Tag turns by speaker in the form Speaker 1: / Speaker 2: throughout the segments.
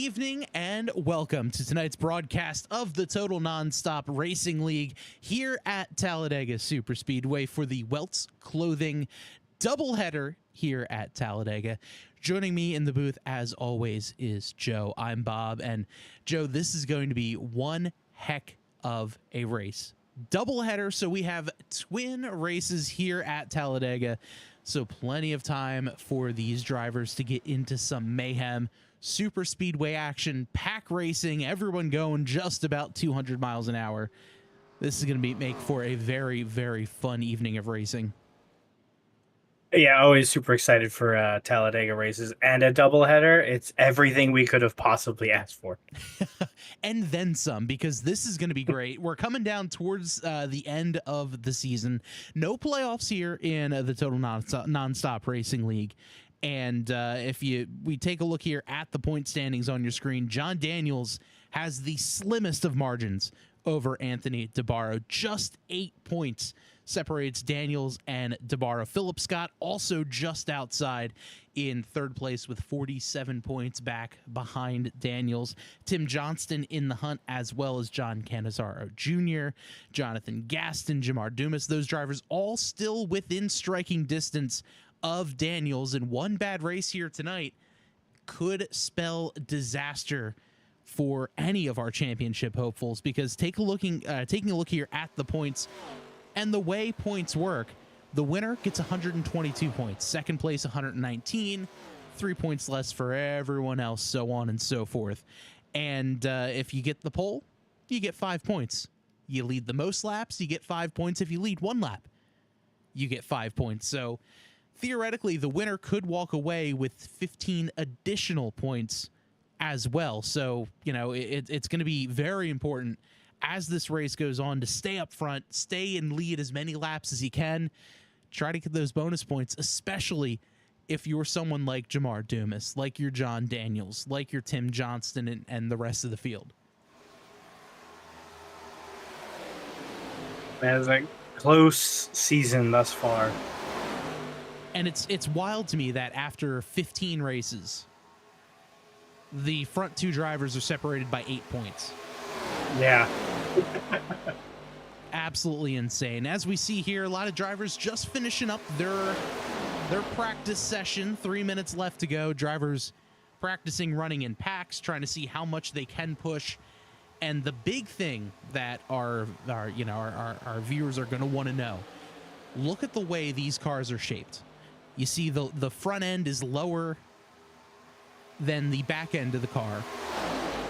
Speaker 1: evening and welcome to tonight's broadcast of the Total Nonstop Racing League here at Talladega Superspeedway for the Welts Clothing Doubleheader here at Talladega. Joining me in the booth, as always, is Joe. I'm Bob, and Joe, this is going to be one heck of a race. Doubleheader, so we have twin races here at Talladega, so plenty of time for these drivers to get into some mayhem. Super speedway action, pack racing, everyone going just about 200 miles an hour. This is going to make for a very, very fun evening of racing.
Speaker 2: Yeah, always super excited for Talladega races and a doubleheader. It's everything we could have possibly asked for.
Speaker 1: And then some, because this is going to be great. We're coming down towards the end of the season. No playoffs here in the Total Nonstop Racing League. And if we take a look here at the point standings on your screen, John Daniels has the slimmest of margins over Anthony DeBarro. Just 8 points separates Daniels and DeBarro. Philip Scott also just outside in third place with 47 points back behind Daniels. Tim Johnston in the hunt, as well as John Cannizzaro Jr., Jonathan Gaston, Jamar Dumas. Those drivers all still within striking distance of Daniels, and one bad race here tonight could spell disaster for any of our championship hopefuls, because taking a look here at the points and the way points work, the winner gets 122 points, second place 119, 3 points less for everyone else, so on and so forth. And if you get the pole, you get 5 points. You lead the most laps, you get 5 points. If you lead one lap, you get 5 points. So theoretically, the winner could walk away with 15 additional points as well. So, you know, it's going to be very important as this race goes on to stay up front, stay and lead as many laps as you can. Try to get those bonus points, especially if you're someone like Jamar Dumas, like your John Daniels, like your Tim Johnston, and the rest of the field.
Speaker 2: Man, it's a close season thus far.
Speaker 1: And it's wild to me that after 15 races, the front two drivers are separated by 8 points.
Speaker 2: Yeah.
Speaker 1: Absolutely insane. As we see here, a lot of drivers just finishing up their practice session. 3 minutes left to go. Drivers practicing running in packs, trying to see how much they can push. And the big thing that our viewers are going to want to know, look at the way these cars are shaped. You see the front end is lower than the back end of the car.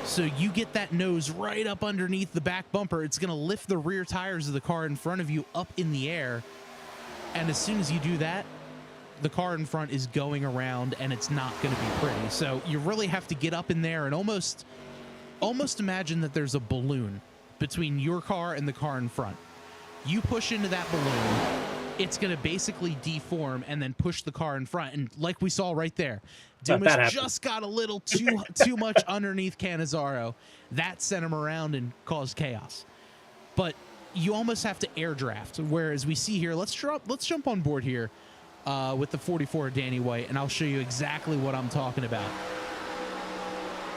Speaker 1: So you get that nose right up underneath the back bumper. It's going to lift the rear tires of the car in front of you up in the air. And as soon as you do that, the car in front is going around, and it's not going to be pretty. So you really have to get up in there and almost imagine that there's a balloon between your car and the car in front. You push into that balloon, it's going to basically deform and then push the car in front. And like we saw right there, Dumas just got a little too much underneath Cannizzaro. That sent him around and caused chaos. But you almost have to air draft. Whereas we see here, let's jump on board here with the 44 Danny White, and I'll show you exactly what I'm talking about.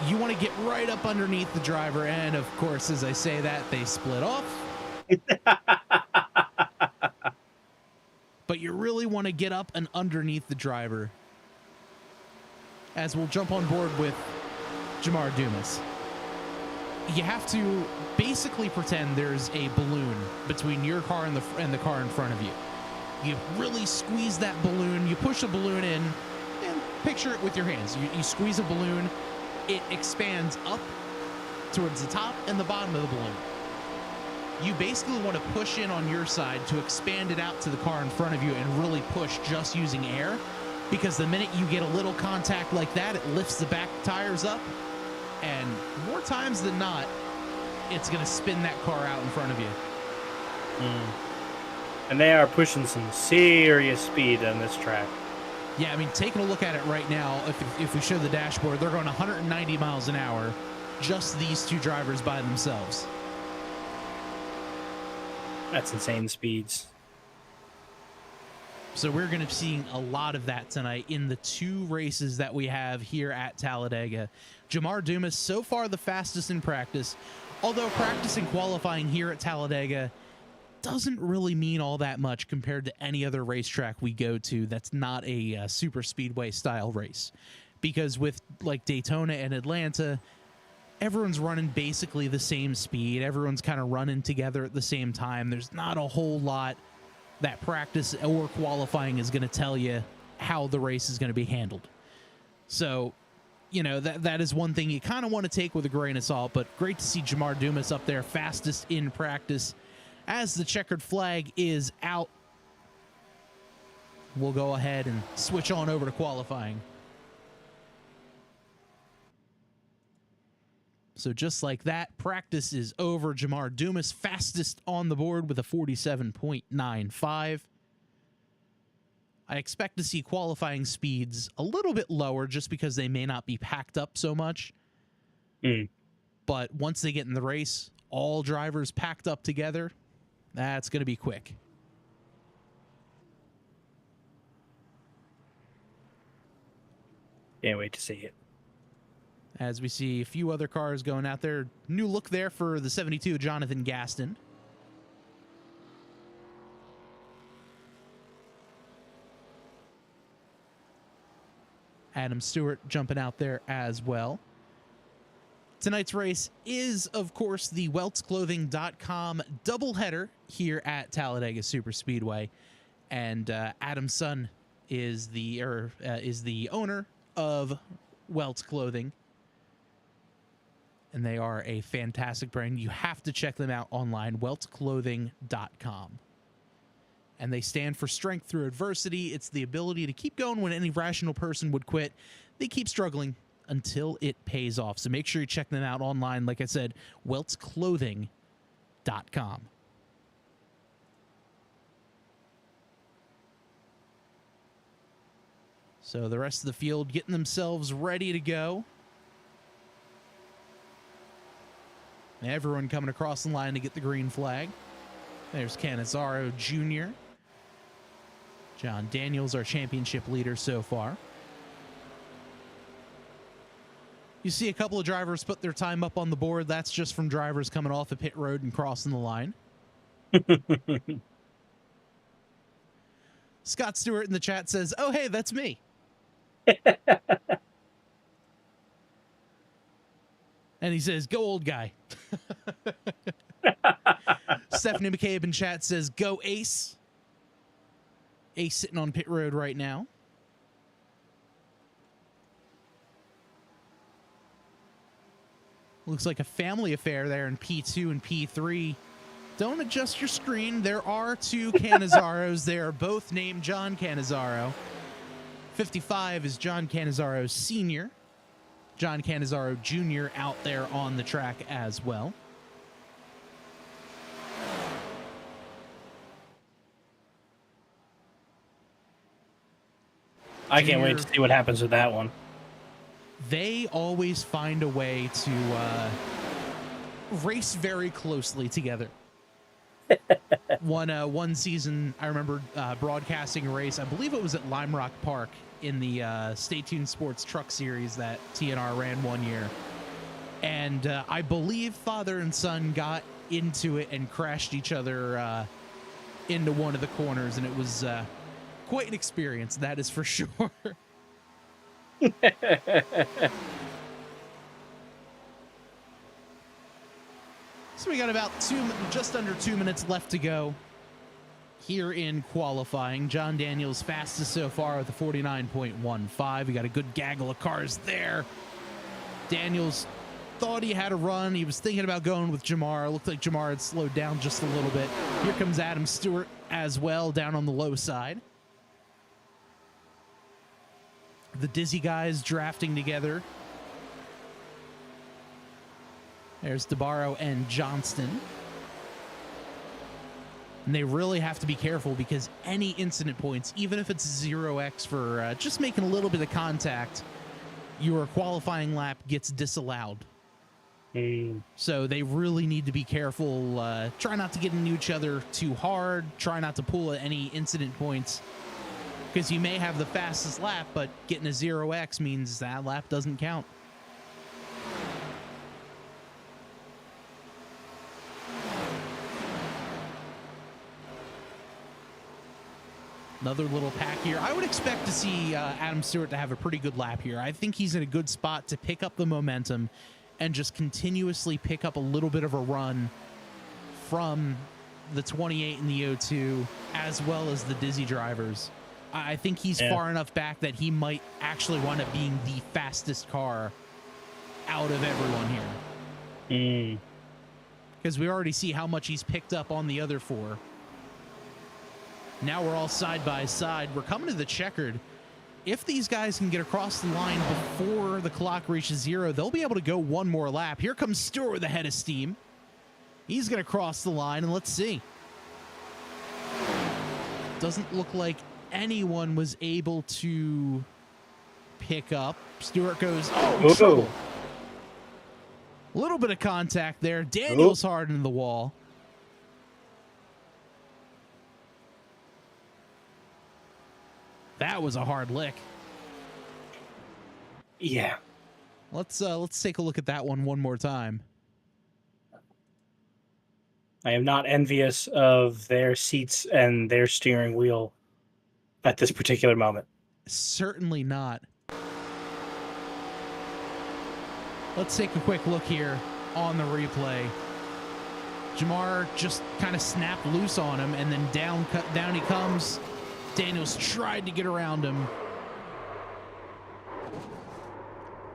Speaker 1: You want to get right up underneath the driver, and of course, as I say that, they split off. But you really want to get up and underneath the driver, as we'll jump on board with Jamar Dumas. You have to basically pretend there's a balloon between your car and the car in front of you. You really squeeze that balloon, you push the balloon in, and picture it with your hands. You squeeze a balloon, it expands up towards the top and the bottom of the balloon. You basically want to push in on your side to expand it out to the car in front of you and really push just using air, because the minute you get a little contact like that, it lifts the back tires up, and more times than not, it's going to spin that car out in front of you.
Speaker 2: And they are pushing some serious speed on this track.
Speaker 1: Yeah, I mean, taking a look at it right now, if we show the dashboard, they're going 190 miles an hour, just these two drivers by themselves.
Speaker 2: That's insane speeds.
Speaker 1: So we're going to be seeing a lot of that tonight in the 2 races that we have here at Talladega. Jamar Dumas, so far the fastest in practice, although practice and qualifying here at Talladega doesn't really mean all that much compared to any other racetrack we go to that's not a super speedway style race. Because with like Daytona and Atlanta, everyone's running basically the same speed. Everyone's kind of running together at the same time. There's not a whole lot that practice or qualifying is going to tell you how the race is going to be handled. So, you know, that is one thing you kind of want to take with a grain of salt, but great to see Jamar Dumas up there, fastest in practice. As the checkered flag is out, we'll go ahead and switch on over to qualifying. So just like that, practice is over. Jamar Dumas, fastest on the board with a 47.95. I expect to see qualifying speeds a little bit lower just because they may not be packed up so much. But once they get in the race, all drivers packed up together, that's going to be quick.
Speaker 2: Can't wait to see it.
Speaker 1: As we see a few other cars going out there. New look there for the 72, Jonathan Gaston. Adam Stewart jumping out there as well. Tonight's race is, of course, the weltsclothing.com doubleheader here at Talladega Superspeedway. And Adam's son is the owner of Welts Clothing. And they are a fantastic brand. You have to check them out online, weltsclothing.com. And they stand for strength through adversity. It's the ability to keep going when any rational person would quit. They keep struggling until it pays off. So make sure you check them out online. Like I said, weltsclothing.com. So the rest of the field getting themselves ready to go. Everyone coming across the line to get the green flag. There's Canizaro Jr. John Daniels, our championship leader so far. You see a couple of drivers put their time up on the board. That's just from drivers coming off the pit road and crossing the line. Scott Stewart in the chat says, "Oh, hey, that's me." And he says, "Go old guy." Stephanie McCabe in chat says, "Go Ace." Ace sitting on pit road right now. Looks like a family affair there in P2 and P3. Don't adjust your screen. There are 2 Canizaros. They are both named John Canizaro. 55 is John Canizaro Sr. John Canizaro Jr. out there on the track as well.
Speaker 2: I can't wait to see what happens with that one.
Speaker 1: They always find a way to race very closely together. One season, I remember broadcasting a race. I believe it was at Lime Rock Park in the Stay Tuned Sports Truck Series that TNR ran one year. And I believe father and son got into it and crashed each other into one of the corners. And it was quite an experience, that is for sure. So we got about just under 2 minutes left to go here in qualifying. John Daniels fastest so far with a 49.15. We got a good gaggle of cars there. Daniels thought he had a run. He was thinking about going with Jamar. It looked like Jamar had slowed down just a little bit. Here comes Adam Stewart as well, down on the low side. The Dizzy guys drafting together. There's DeBarro and Johnston. And they really have to be careful because any incident points, even if it's 0x for just making a little bit of contact, your qualifying lap gets disallowed. So they really need to be careful. Try not to get into each other too hard. Try not to pull at any incident points. because you may have the fastest lap, but getting a 0x means that lap doesn't count. Another little pack here. I would expect to see Adam Stewart to have a pretty good lap here. I think he's in a good spot to pick up the momentum and just continuously pick up a little bit of a run from the 28 and the 02, as well as the Dizzy drivers. I think he's far enough back that he might actually wind up being the fastest car out of everyone here. Because we already see how much he's picked up on the other four. Now we're all side by side. We're coming to the checkered. If these guys can get across the line before the clock reaches 0, they'll be able to go one more lap. Here comes Stewart with a head of steam. He's going to cross the line, and let's see. Doesn't look like anyone was able to pick up. Stewart goes, trouble. A little bit of contact there. Daniels hard into the wall. That was a hard lick.
Speaker 2: Yeah.
Speaker 1: Let's take a look at that one more time.
Speaker 2: I am not envious of their seats and their steering wheel at this particular moment.
Speaker 1: Certainly not. Let's take a quick look here on the replay. Jamar just kind of snapped loose on him, and then down he comes. Daniels tried to get around him,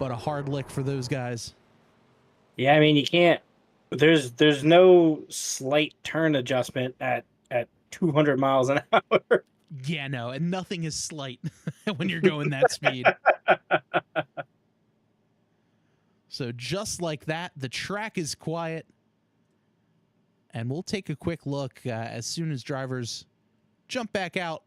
Speaker 1: but a hard lick for those guys.
Speaker 2: Yeah, I mean, you can't. There's no slight turn adjustment at 200 miles an hour.
Speaker 1: Yeah, no, and nothing is slight when you're going that speed. So just like that, the track is quiet, and we'll take a quick look as soon as drivers jump back out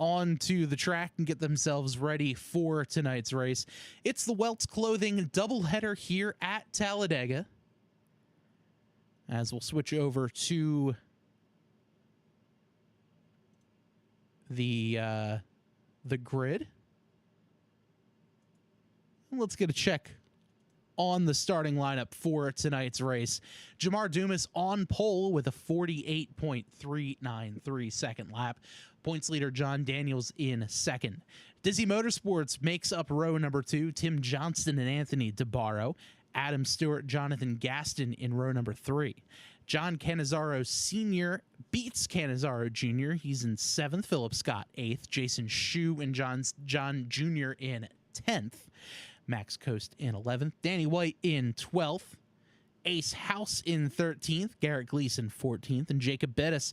Speaker 1: onto the track and get themselves ready for tonight's race. It's the Welts Clothing doubleheader here at Talladega. As we'll switch over to the grid. Let's get a check on the starting lineup for tonight's race. Jamar Dumas on pole with a 48.393 second lap. Points leader John Daniels in second. Dizzy Motorsports makes up row number 2. Tim Johnston and Anthony DeBarro. Adam Stewart, Jonathan Gaston in row number 3. John Cannizzaro Sr. beats Cannizzaro Jr. He's in 7th. Philip Scott 8th. Jason Schue and John Jr. in 10th. Max Coast in 11th. Danny White in 12th. Ace House in 13th. Garrett Gleason 14th. And Jacob Bettis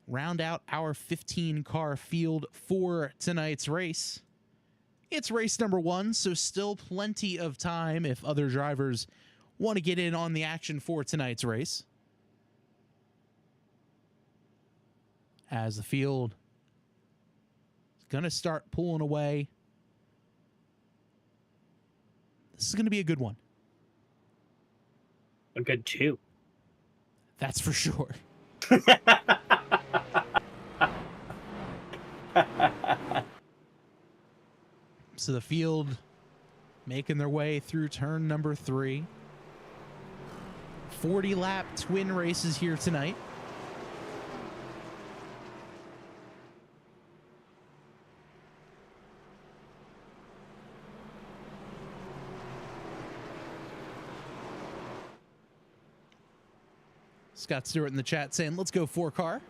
Speaker 1: round out our 15-car field for tonight's race. It's race number 1, so still plenty of time if other drivers want to get in on the action for tonight's race. As the field is going to start pulling away. This is going to be a good one.
Speaker 2: A good 2.
Speaker 1: That's for sure. So the field making their way through turn number 3. 40-lap twin races here tonight. Scott Stewart in the chat saying, let's go 4-car.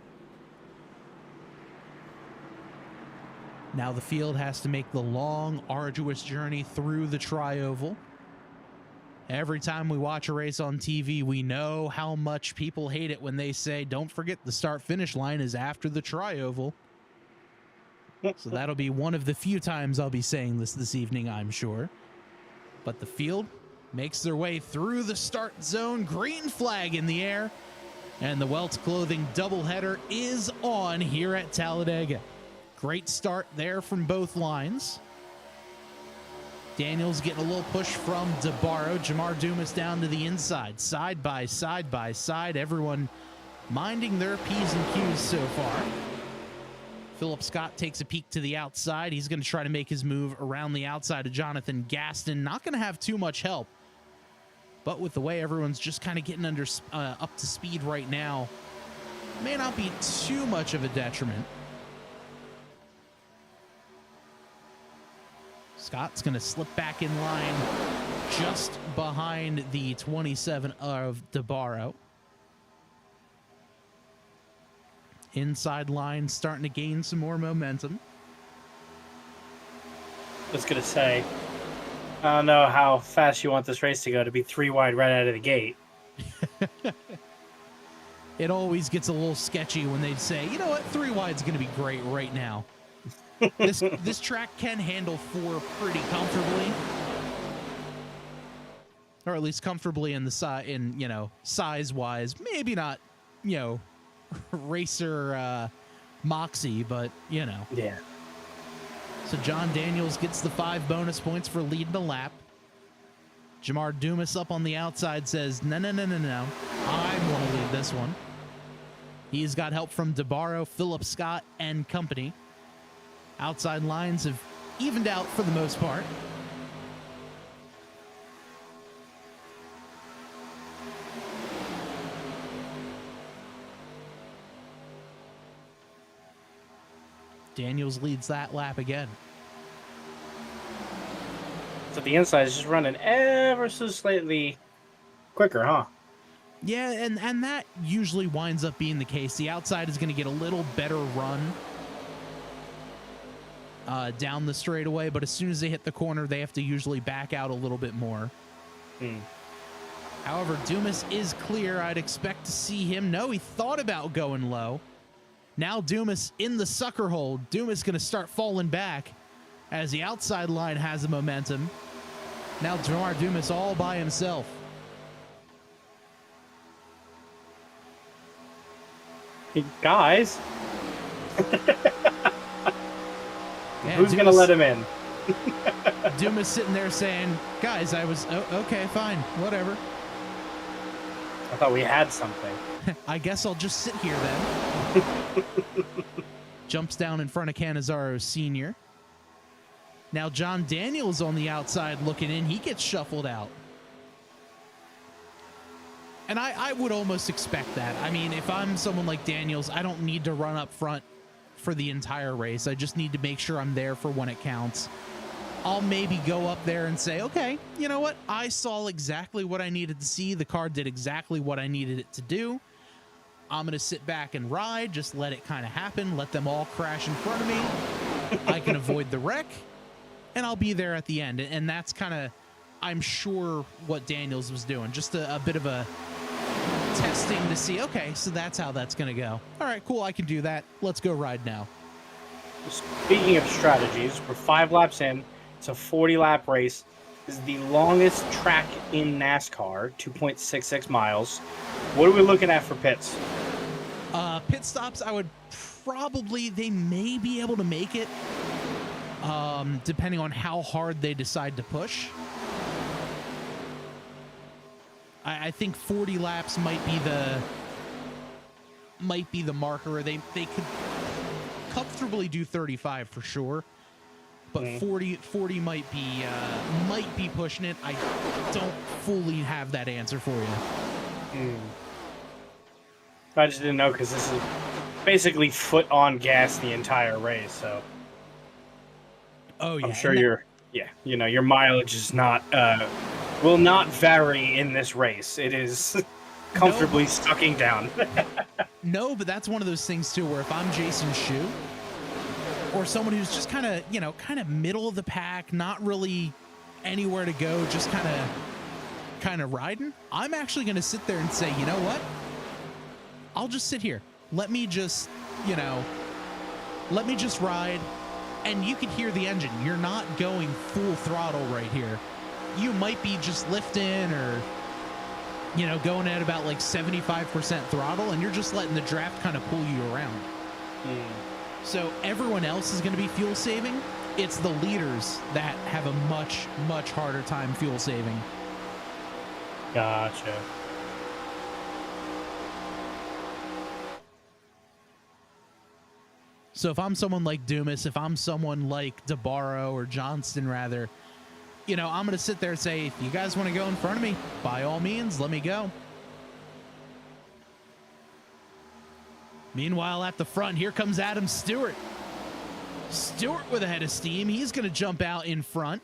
Speaker 1: Now the field has to make the long, arduous journey through the tri-oval. Every time we watch a race on TV, we know how much people hate it when they say, don't forget the start-finish line is after the tri-oval. So that'll be one of the few times I'll be saying this evening, I'm sure. But the field makes their way through the start zone. Green flag in the air. And the Welts Clothing doubleheader is on here at Talladega. Great start there from both lines. Daniels getting a little push from DeBarro. Jamar Dumas down to the inside. Side by side by side. Everyone minding their P's and Q's so far. Philip Scott takes a peek to the outside. He's going to try to make his move around the outside of Jonathan Gaston. Not going to have too much help. But with the way everyone's just kind of getting up to speed right now, may not be too much of a detriment. Scott's going to slip back in line just behind the 27 of DeBarro. Inside line starting to gain some more momentum.
Speaker 2: I was going to say, I don't know how fast you want this race to go to be 3 wide right out of the gate.
Speaker 1: It always gets a little sketchy when they say, you know what, 3 wide's going to be great right now. This track can handle 4 pretty comfortably. Or at least comfortably in the size-wise. Maybe not, racer moxie, but
Speaker 2: Yeah.
Speaker 1: So John Daniels gets the 5 bonus points for leading the lap. Jamar Dumas up on the outside says, no, I'm going to lead this one. He's got help from DeBarro, Philip Scott, and company. Outside lines have evened out for the most part. Daniels leads that lap again.
Speaker 2: So the inside is just running ever so slightly quicker, huh?
Speaker 1: Yeah, and that usually winds up being the case. The outside is going to get a little better run down the straightaway, but as soon as they hit the corner, they have to usually back out a little bit more. However, Dumas is clear. I'd expect to see him. No, he thought about going low. Now Dumas in the sucker hold. Dumas going to start falling back as the outside line has the momentum. Now Jamar Dumas all by himself.
Speaker 2: Hey, guys.
Speaker 1: Yeah,
Speaker 2: Who's going to let him in?
Speaker 1: Dumas sitting there saying, guys, okay, fine, whatever.
Speaker 2: I thought we had something.
Speaker 1: I guess I'll just sit here then. Jumps down in front of Canizaro Sr. Now John Daniels on the outside looking in. He gets shuffled out. And I would almost expect that. I mean, if I'm someone like Daniels, I don't need to run up front for the entire race. I just need to make sure I'm there for when it counts. I'll maybe go up there and say, okay, you know what? I saw exactly what I needed to see. The car did exactly what I needed it to do. I'm going to sit back and ride, just let it kind of happen, let them all crash in front of me. I can avoid the wreck, and I'll be there at the end. And that's kind of, I'm sure, what Daniels was doing. Just a bit of a testing to see, okay, so that's how that's going to go. All right, cool, I can do that. Let's go ride now.
Speaker 2: Speaking of strategies, we're 5 laps in. It's a 40-lap race. This is the longest track in NASCAR, 2.66 miles. What are we looking at for pits?
Speaker 1: Pit stops, I would probably, they may be able to make it, depending on how hard they decide to push. I think 40 laps might be the marker. They could comfortably do 35 for sure, but 40 might be pushing it. I don't fully have that answer for you.
Speaker 2: I just didn't know because this is basically foot on gas the entire race. So,
Speaker 1: oh yeah,
Speaker 2: I'm sure your mileage is not will not vary in this race. It is comfortably sucking down.
Speaker 1: No, but that's one of those things too, where if I'm Jason Schue or someone who's just kind of middle of the pack, not really anywhere to go, just kind of riding, I'm actually going to sit there and say, you know what? I'll just sit here. Let me just ride, and you can hear the engine. You're not going full throttle right here. You might be just lifting or, going at about like 75% throttle, and you're just letting the draft kind of pull you around. So everyone else is going to be fuel saving. It's the leaders that have a much, much harder time fuel saving.
Speaker 2: Gotcha.
Speaker 1: So if I'm someone like Dumas, if I'm someone like DeBarro or Johnston, rather, you know, I'm going to sit there and say, if you guys want to go in front of me, by all means, let me go. Meanwhile, at the front, here comes Adam Stewart. Stewart with a head of steam. He's going to jump out in front.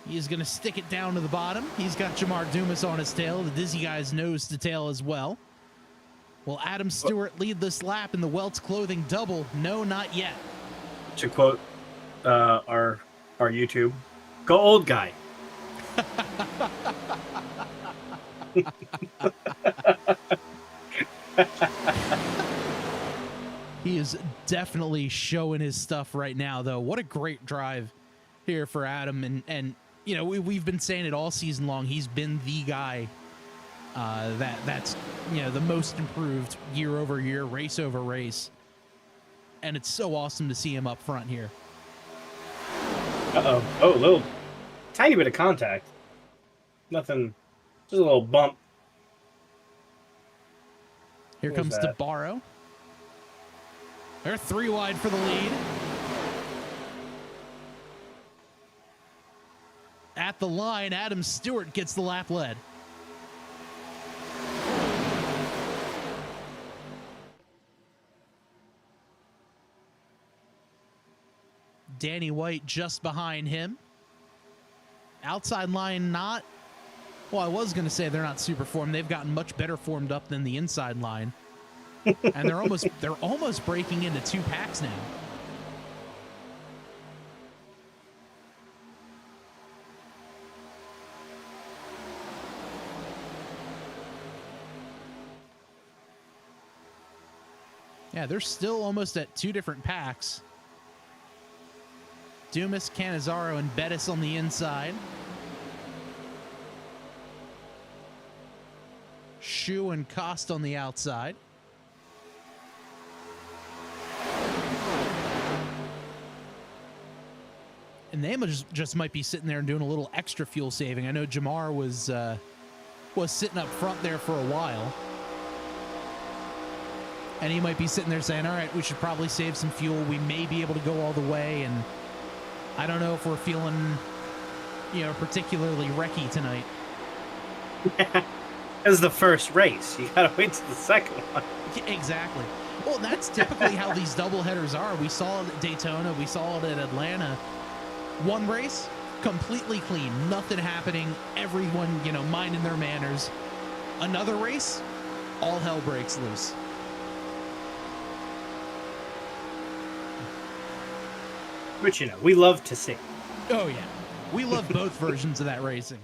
Speaker 1: He's going to stick it down to the bottom. He's got Jamar Dumas on his tail. The Dizzy Guy's nose to tail as well. Will Adam Stewart lead this lap in the Welts Clothing Double? No, not yet.
Speaker 2: To quote our YouTube, go old guy.
Speaker 1: He is definitely showing his stuff right now, though. What a great drive here for Adam. And you know, we've been saying it all season long. He's been the guy that's, you know, the most improved year over year, race over race. And it's so awesome to see him up front here.
Speaker 2: Uh-oh. Oh, a little tiny bit of contact. Nothing, just a little bump.
Speaker 1: Here comes DeBarro. They're 3 wide for the lead. At the line, Adam Stewart gets the lap lead. Danny White just behind him. Outside line not... Well, I was going to say they're not super formed. They've gotten much better formed up than the inside line. And they're almost breaking into 2 packs now. Yeah, they're still almost at 2 different packs. Dumas, Canizaro, and Bettis on the inside. Schue and Cost on the outside. And they just might be sitting there and doing a little extra fuel saving. I know Jamar was sitting up front there for a while. And he might be sitting there saying, all right, we should probably save some fuel. We may be able to go all the way. And I don't know if we're feeling, you know, particularly wrecky tonight.
Speaker 2: This is the first race. You gotta wait till the second one.
Speaker 1: Exactly. Well, that's typically how these doubleheaders are. We saw it at Daytona. We saw it at Atlanta. One race, completely clean. Nothing happening. Everyone, you know, minding their manners. Another race, all hell breaks loose.
Speaker 2: Which, you know, we love to see.
Speaker 1: Oh, yeah. We love both versions of that racing.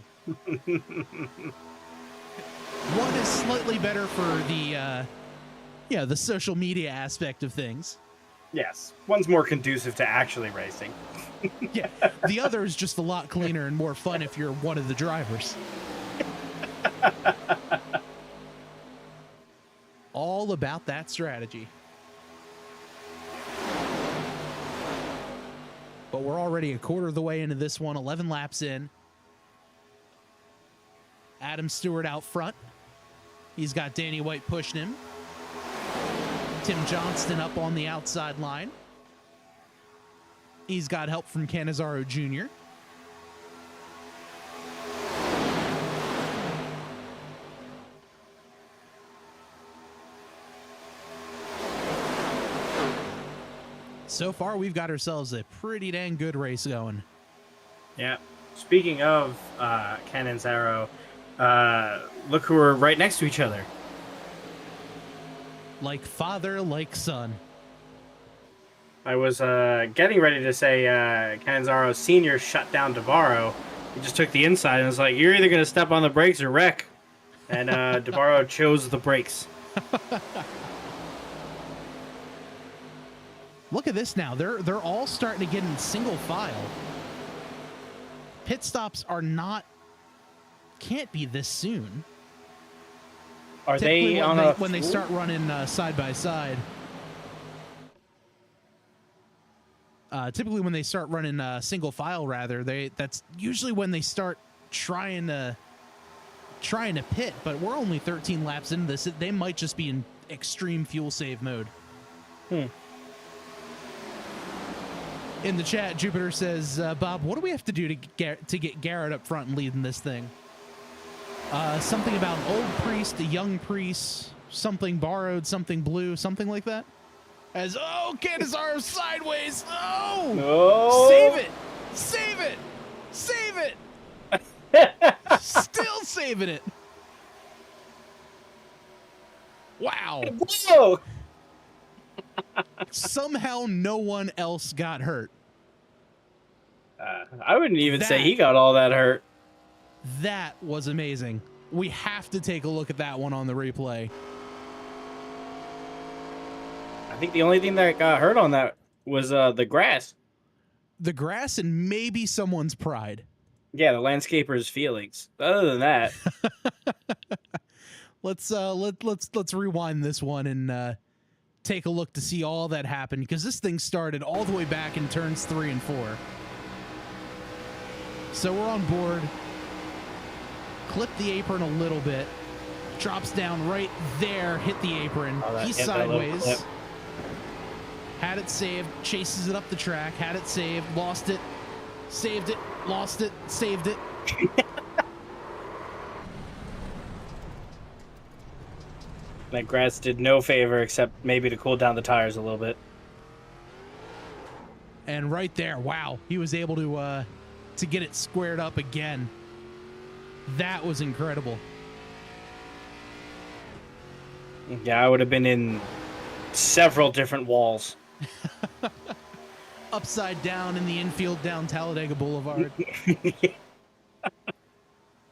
Speaker 1: One is slightly better for the, the social media aspect of things.
Speaker 2: Yes. One's more conducive to actually racing.
Speaker 1: Yeah. The other is just a lot cleaner and more fun if you're one of the drivers. All about that strategy. But we're already a quarter of the way into this one, 11 laps in. Adam Stewart out front. He's got Danny White pushing him. Tim Johnston up on the outside line. He's got help from Canizaro Jr. So far, we've got ourselves a pretty dang good race going.
Speaker 2: Yeah. Speaking of Canizaro, look who are right next to each other.
Speaker 1: Like father, like son.
Speaker 2: I was getting ready to say Canizaro Sr. shut down DeBarro. He just took the inside and was like, you're either going to step on the brakes or wreck. And DeBarro chose the brakes.
Speaker 1: Look at this now. They're all starting to get in single file. Pit stops are can't be this soon.
Speaker 2: Are
Speaker 1: Typically
Speaker 2: they
Speaker 1: when they start running side by side? Typically when they start running single file, rather, that's usually when they start trying to pit. But we're only 13 laps into this. They might just be in extreme fuel save mode. In the chat, Jupiter says, Bob, what do we have to do to get Garrett up front and leading this thing? Something about an old priest, a young priest, something borrowed, something blue, something like that. As, oh, Canizaro sideways. Oh!
Speaker 2: No.
Speaker 1: Save it! Save it! Save it! Still saving it. Wow.
Speaker 2: Whoa!
Speaker 1: Somehow no one else got hurt.
Speaker 2: I wouldn't even say he got all that hurt.
Speaker 1: That was amazing. We have to take a look at that one on the replay.
Speaker 2: I think the only thing that got hurt on that was the grass.
Speaker 1: The grass and maybe someone's pride.
Speaker 2: Yeah, the landscaper's feelings. Other than that,
Speaker 1: let's rewind this one and take a look to see all that happened, because this thing started all the way back in turns 3 and 4. So we're on board. Clip the apron a little bit. Drops down right there. Hit the apron. He's sideways. Had it saved. Chases it up the track. Had it saved. Lost it. Saved it. Lost it. Saved it.
Speaker 2: That grass did no favor except maybe to cool down the tires a little bit.
Speaker 1: And right there, wow, he was able to get it squared up again. That was incredible.
Speaker 2: Yeah, I would have been in several different walls.
Speaker 1: Upside down in the infield down Talladega Boulevard.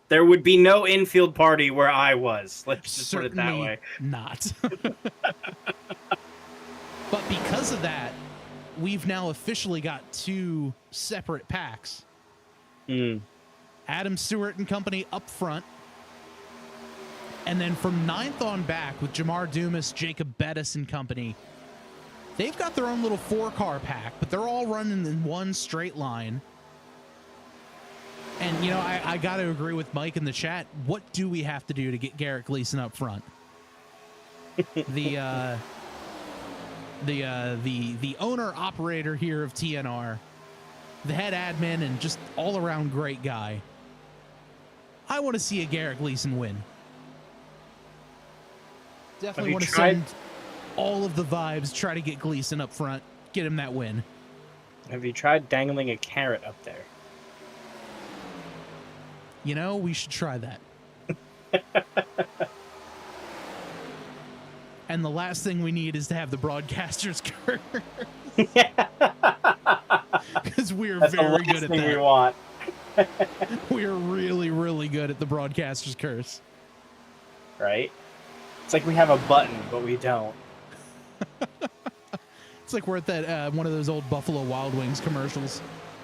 Speaker 2: There would be no infield party where I was. Let's just
Speaker 1: Certainly
Speaker 2: put it that way.
Speaker 1: Not. But because of that, we've now officially got 2 separate packs. Adam Stewart and company up front. And then from 9th on back with Jamar Dumas, Jacob Bettis and company, they've got their own little 4-car pack, but they're all running in one straight line. And, you know, I got to agree with Mike in the chat. What do we have to do to get Garrett Gleason up front? The owner operator here of TNR, the head admin, and just all around great guy. I want to see a Garrett Gleason win. Definitely want to send all of the vibes, try to get Gleason up front, get him that win.
Speaker 2: Have you tried dangling a carrot up there?
Speaker 1: You know, we should try that. And the last thing we need is to have the broadcaster's curse. Because we're very good at that.
Speaker 2: We want.
Speaker 1: We're really, really good at the broadcaster's curse.
Speaker 2: Right? It's like we have a button, but we don't.
Speaker 1: It's like we're at that one of those old Buffalo Wild Wings commercials.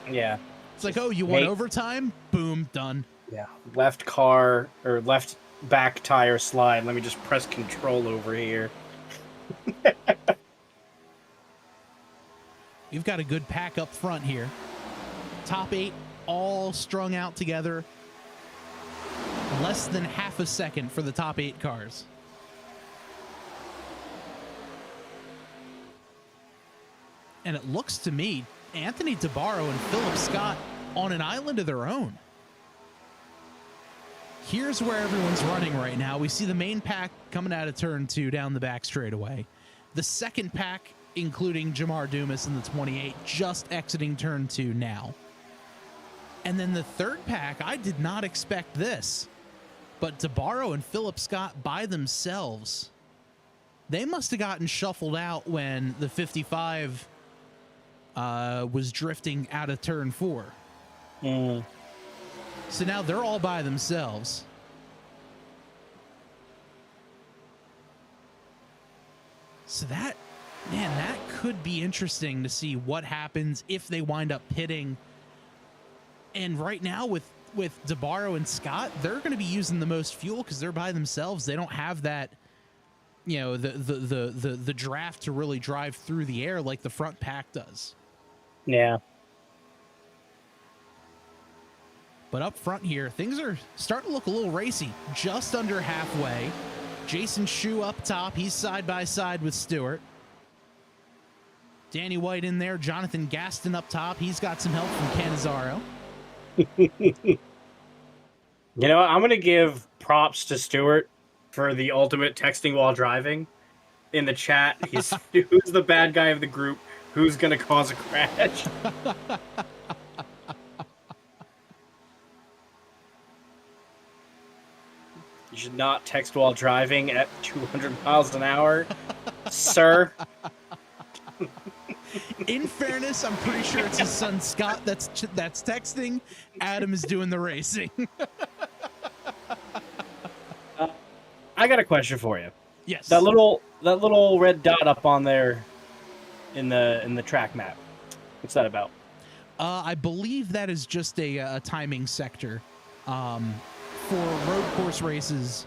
Speaker 2: Yeah.
Speaker 1: It's like, oh, you want overtime? Boom, done.
Speaker 2: Yeah. Left car or left back tire slide. Let me just press control over here.
Speaker 1: We've got a good pack up front here. Top 8 all strung out together. Less than half a second for the top 8 cars. And it looks to me, Anthony DeBarro and Philip Scott on an island of their own. Here's where everyone's running right now. We see the main pack coming out of turn 2 down the back straightaway. The second pack, including Jamar Dumas in the 28, just exiting turn 2 now. And then the third pack, I did not expect this. But DeBarro and Philip Scott by themselves, they must have gotten shuffled out when the 55 was drifting out of turn 4. So now they're all by themselves. So that, man, that could be interesting to see what happens if they wind up pitting. And right now with DeBarro and Scott, they're going to be using the most fuel because they're by themselves. They don't have that, you know, the draft to really drive through the air like the front pack does.
Speaker 2: Yeah.
Speaker 1: But up front here, things are starting to look a little racy. Just under halfway. Jason Schue up top. He's side by side with Stewart. Danny White in there. Jonathan Gaston up top. He's got some help from Canizaro.
Speaker 2: You know what? I'm going to give props to Stuart for the ultimate texting while driving. In the chat, he's who's the bad guy of the group? Who's going to cause a crash? You should not text while driving at 200 miles an hour, sir.
Speaker 1: In fairness, I'm pretty sure it's his son Scott that's texting. Adam is doing the racing.
Speaker 2: I got a question for you.
Speaker 1: Yes.
Speaker 2: That little red dot up on there in the track map. What's that about?
Speaker 1: I believe that is just a timing sector. For road course races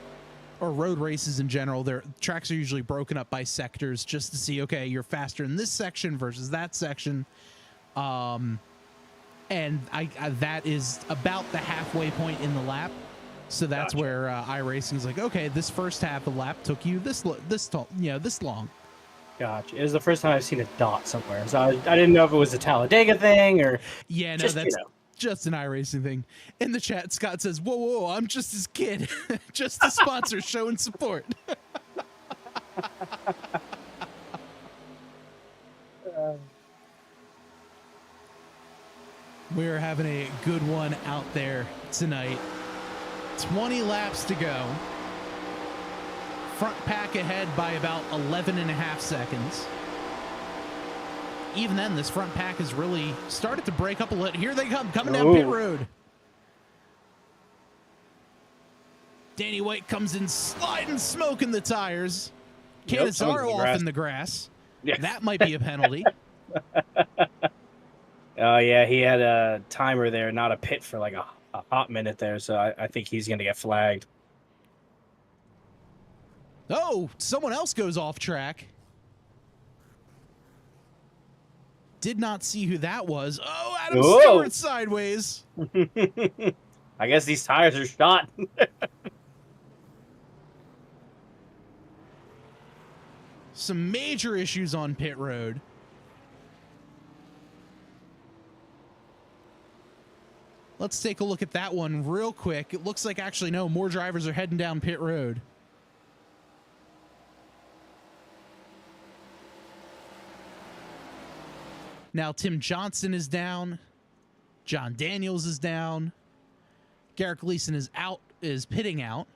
Speaker 1: or road races in general, their tracks are usually broken up by sectors just to see, okay, you're faster in this section versus that section. And that is about the halfway point in the lap. So that's gotcha. Where iRacing is like, okay, this first half of the lap took you this long.
Speaker 2: Gotcha. It was the first time I've seen a dot somewhere. So I didn't know if it was a Talladega thing or
Speaker 1: yeah, no, that's just an iRacing thing. In the chat, Scott says, whoa, I'm just his kid. Just a sponsor showing support. We're having a good one out there tonight. 20 laps to go. Front pack ahead by about 11.5 seconds. Even then, this front pack has really started to break up a little. Here they come, coming down pit road. Danny White comes in sliding smoke in the tires. Canizaro off in the grass. Yeah. That might be a penalty.
Speaker 2: Oh, yeah, he had a timer there, not a pit for like a hot minute there, so I think he's going to get flagged.
Speaker 1: Oh, someone else goes off track. Did not see who that was. Oh, Adam Stewart sideways.
Speaker 2: I guess these tires are shot.
Speaker 1: Some major issues on pit road. Let's take a look at that one real quick. It looks like actually, no, more drivers are heading down pit road. Now, Tim Johnson is down. John Daniels is down. Garrett Gleason is pitting out.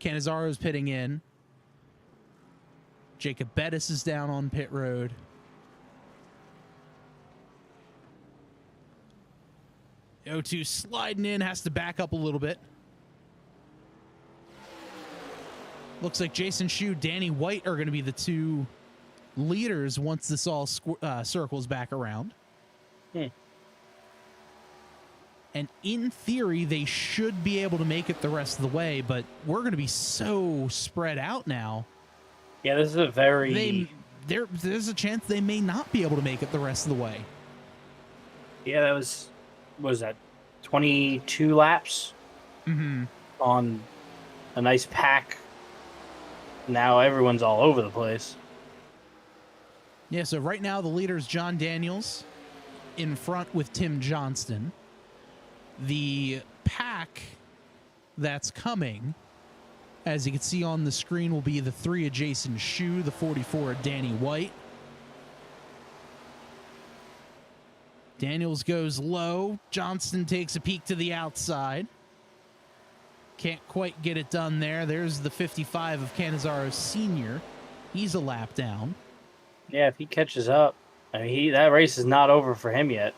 Speaker 1: Canizaro is pitting in. Jacob Bettis is down on pit road. O2 sliding in, has to back up a little bit. Looks like Jason Schue, Danny White are going to be the two leaders once this all circles back around. And in theory, they should be able to make it the rest of the way, but we're going to be so spread out now.
Speaker 2: Yeah, this is a very...
Speaker 1: There's a chance they may not be able to make it the rest of the way.
Speaker 2: Yeah, that was... What was that? 22 laps? On a nice pack. Now everyone's all over the place.
Speaker 1: Yeah, so right now the leader is John Daniels in front with Tim Johnston. The pack that's coming, as you can see on the screen, will be the 3 of Jason Schue, the 44 of Danny White. Daniels goes low. Johnston takes a peek to the outside. Can't quite get it done there. There's the 55 of Canizaro Sr. He's a lap down.
Speaker 2: Yeah, if he catches up, I mean, that race is not over for him yet.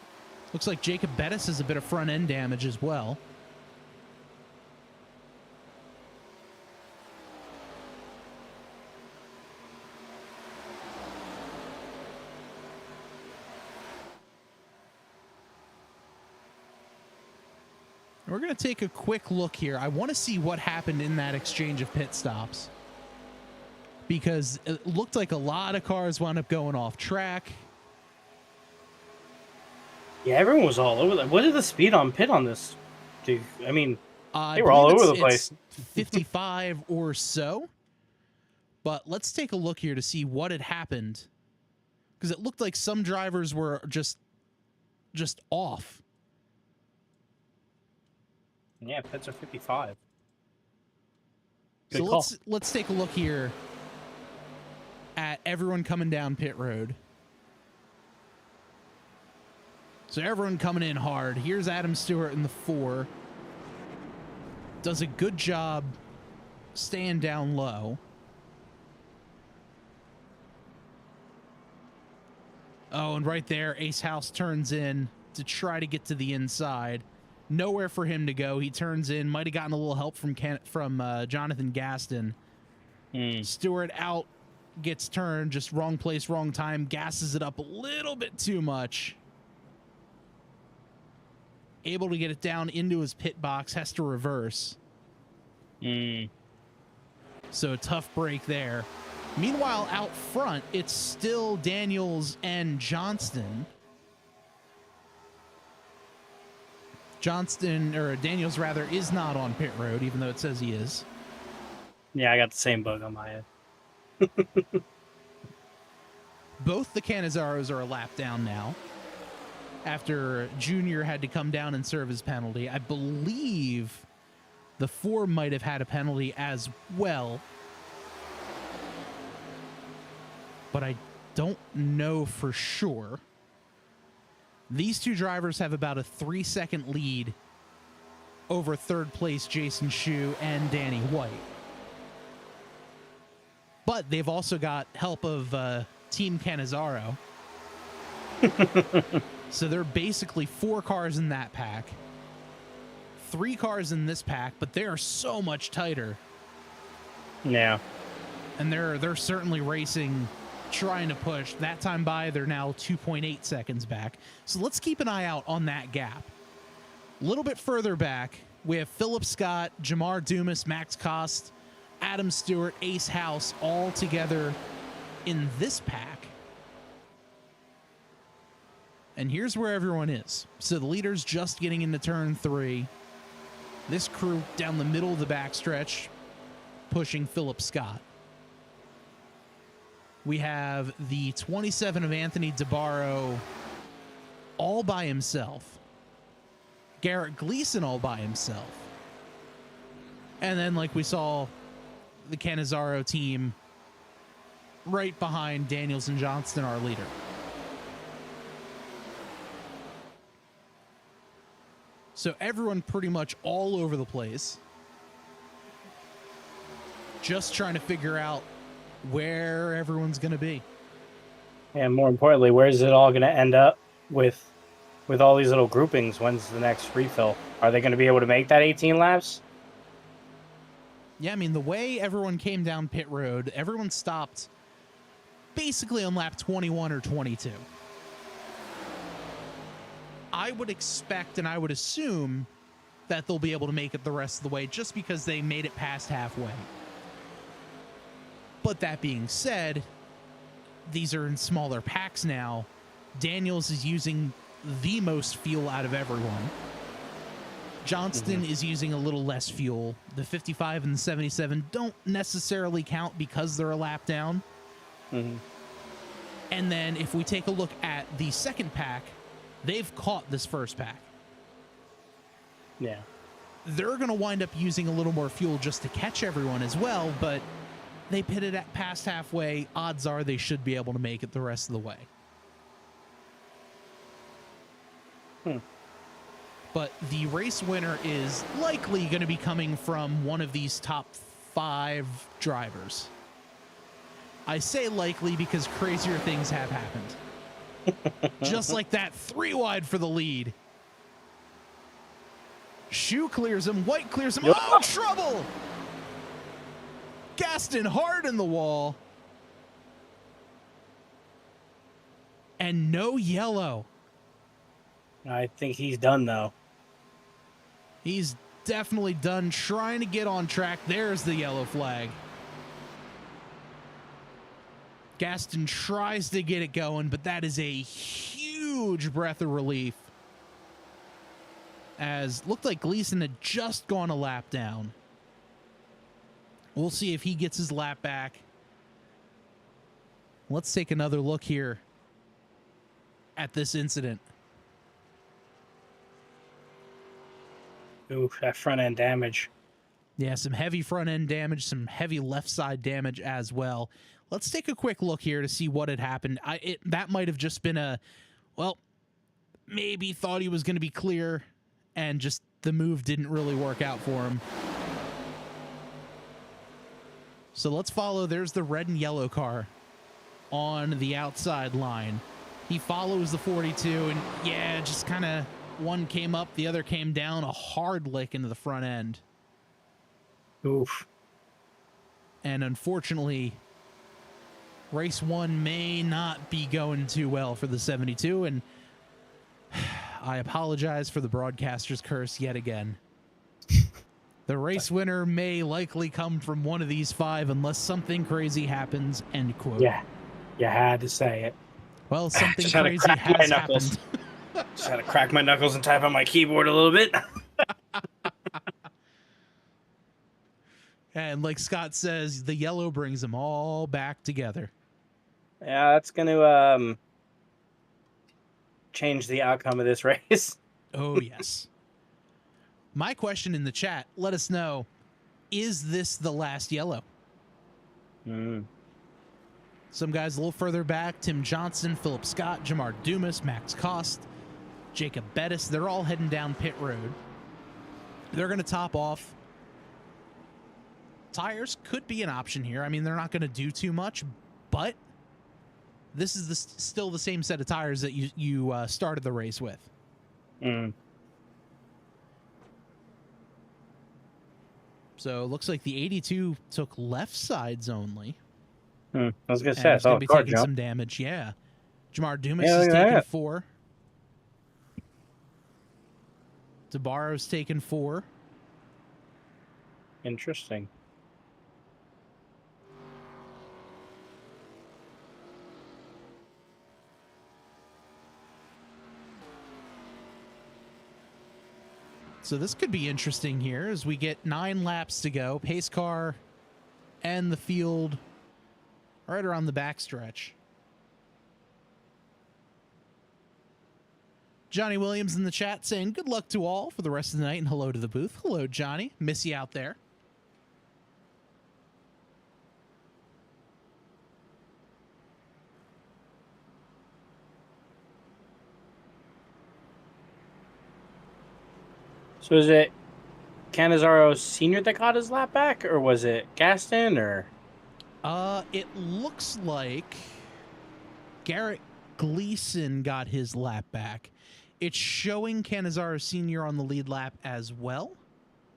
Speaker 1: Looks like Jacob Bettis has a bit of front end damage as well. We're going to take a quick look here. I want to see what happened in that exchange of pit stops, because it looked like a lot of cars wound up going off track.
Speaker 2: Yeah, everyone was all over that. What is the speed on pit on this? Dude, I mean, they were all over the place.
Speaker 1: 55 or so. But let's take a look here to see what had happened because it looked like some drivers were just off.
Speaker 2: Yeah, pits are 55.
Speaker 1: Good call. Let's take a look here at everyone coming down pit road. So everyone coming in hard. Here's Adam Stewart in the 4. Does a good job staying down low. Oh, and right there, Ace House turns in to try to get to the inside. Nowhere for him to go. He turns in. Might have gotten a little help from Jonathan Gaston. Stewart out, gets turned. Just wrong place, wrong time. Gasses it up a little bit too much. Able to get it down into his pit box. Has to reverse. So a tough break there. Meanwhile, out front, it's still Daniels and Johnston. Daniels rather, is not on pit road, even though it says he is.
Speaker 2: Yeah, I got the same bug on my head.
Speaker 1: Both the Canizaros are a lap down now, after Junior had to come down and serve his penalty. I believe the 4 might have had a penalty as well, but I don't know for sure. These 2 drivers have about a 3-second lead over third place Jason Schue and Danny White. But they've also got help of Team Canizaro. So they're basically 4 cars in that pack, 3 cars in this pack, but they are so much tighter.
Speaker 2: Yeah.
Speaker 1: And they're certainly racing, trying to push. That time by, they're now 2.8 seconds back. So let's keep an eye out on that gap. A little bit further back, we have Philip Scott, Jamar Dumas, Max Kost, Adam Stewart, Ace House, all together in this pack. And here's where everyone is. So the leader's just getting into turn 3. This crew down the middle of the backstretch, pushing Philip Scott. We have the 27 of Anthony DeBarro all by himself. Garrett Gleason all by himself. And then, like we saw, the Canizaro team right behind Daniels and Johnston, our leader. So everyone pretty much all over the place. Just trying to figure out where everyone's going to be.
Speaker 2: And more importantly, where is it all going to end up with all these little groupings? When's the next refill? Are they going to be able to make that 18 laps?
Speaker 1: Yeah, I mean, the way everyone came down pit road, everyone stopped basically on lap 21 or 22. I would expect and I would assume that they'll be able to make it the rest of the way just because they made it past halfway. But that being said, these are in smaller packs now. Daniels is using the most fuel out of everyone. Johnston is using a little less fuel. The 55 and the 77 don't necessarily count because they're a lap down. And then if we take a look at the second pack, they've caught this first pack.
Speaker 2: Yeah.
Speaker 1: They're going to wind up using a little more fuel just to catch everyone as well, but they pitted at past halfway. Odds are they should be able to make it the rest of the way. But the race winner is likely going to be coming from one of these top 5 drivers. I say likely because crazier things have happened. Just like that 3 wide for the lead. Schue clears him. White clears him. Oh, trouble! Gaston hard in the wall. And no yellow.
Speaker 2: I think he's done, though.
Speaker 1: He's definitely done trying to get on track. There's the yellow flag. Gaston tries to get it going, but that is a huge breath of relief. As looked like Gleason had just gone a lap down. We'll see if he gets his lap back. Let's take another look here at this incident.
Speaker 2: Ooh, that front end damage.
Speaker 1: Yeah, some heavy front end damage, some heavy left side damage as well. Let's take a quick look here to see what had happened. That might have just been maybe thought he was going to be clear and just the move didn't really work out for him. So let's follow. There's the red and yellow car on the outside line. He follows the 42 and yeah, just kind of one came up, the other came down, a hard lick into the front end.
Speaker 2: Oof.
Speaker 1: And unfortunately, race 1 may not be going too well for the 72, and I apologize for the broadcaster's curse yet again. The race winner may likely come from one of these 5 unless something crazy happens, end quote.
Speaker 2: Yeah, you had to say it.
Speaker 1: Well, something crazy has happened.
Speaker 2: Just had to crack my knuckles and type on my keyboard a little bit.
Speaker 1: And like Scott says, the yellow brings them all back together.
Speaker 2: Yeah, that's going to change the outcome of this race.
Speaker 1: Oh, yes. My question in the chat, let us know, is this the last yellow? Some guys a little further back, Tim Johnson, Philip Scott, Jamar Dumas, Max Cost, Jacob Bettis, they're all heading down pit road. They're going to top off. Tires could be an option here. I mean, they're not going to do too much, but this is still the same set of tires that you started the race with. So it looks like the 82 took left sides only.
Speaker 2: I was going to say, I saw
Speaker 1: going to be taking some damage. Yeah. Jamar Dumas is taking 4. DeBarro's taken 4.
Speaker 2: Interesting.
Speaker 1: So this could be interesting here as we get 9 laps to go. Pace car and the field right around the backstretch. Johnny Williams in the chat saying good luck to all for the rest of the night and hello to the booth. Hello, Johnny. Miss you out there.
Speaker 2: So is it Cannizzaro Sr. that got his lap back, or was it Gaston, or?
Speaker 1: It looks like Garrett Gleason got his lap back. It's showing Cannizzaro Sr. on the lead lap as well.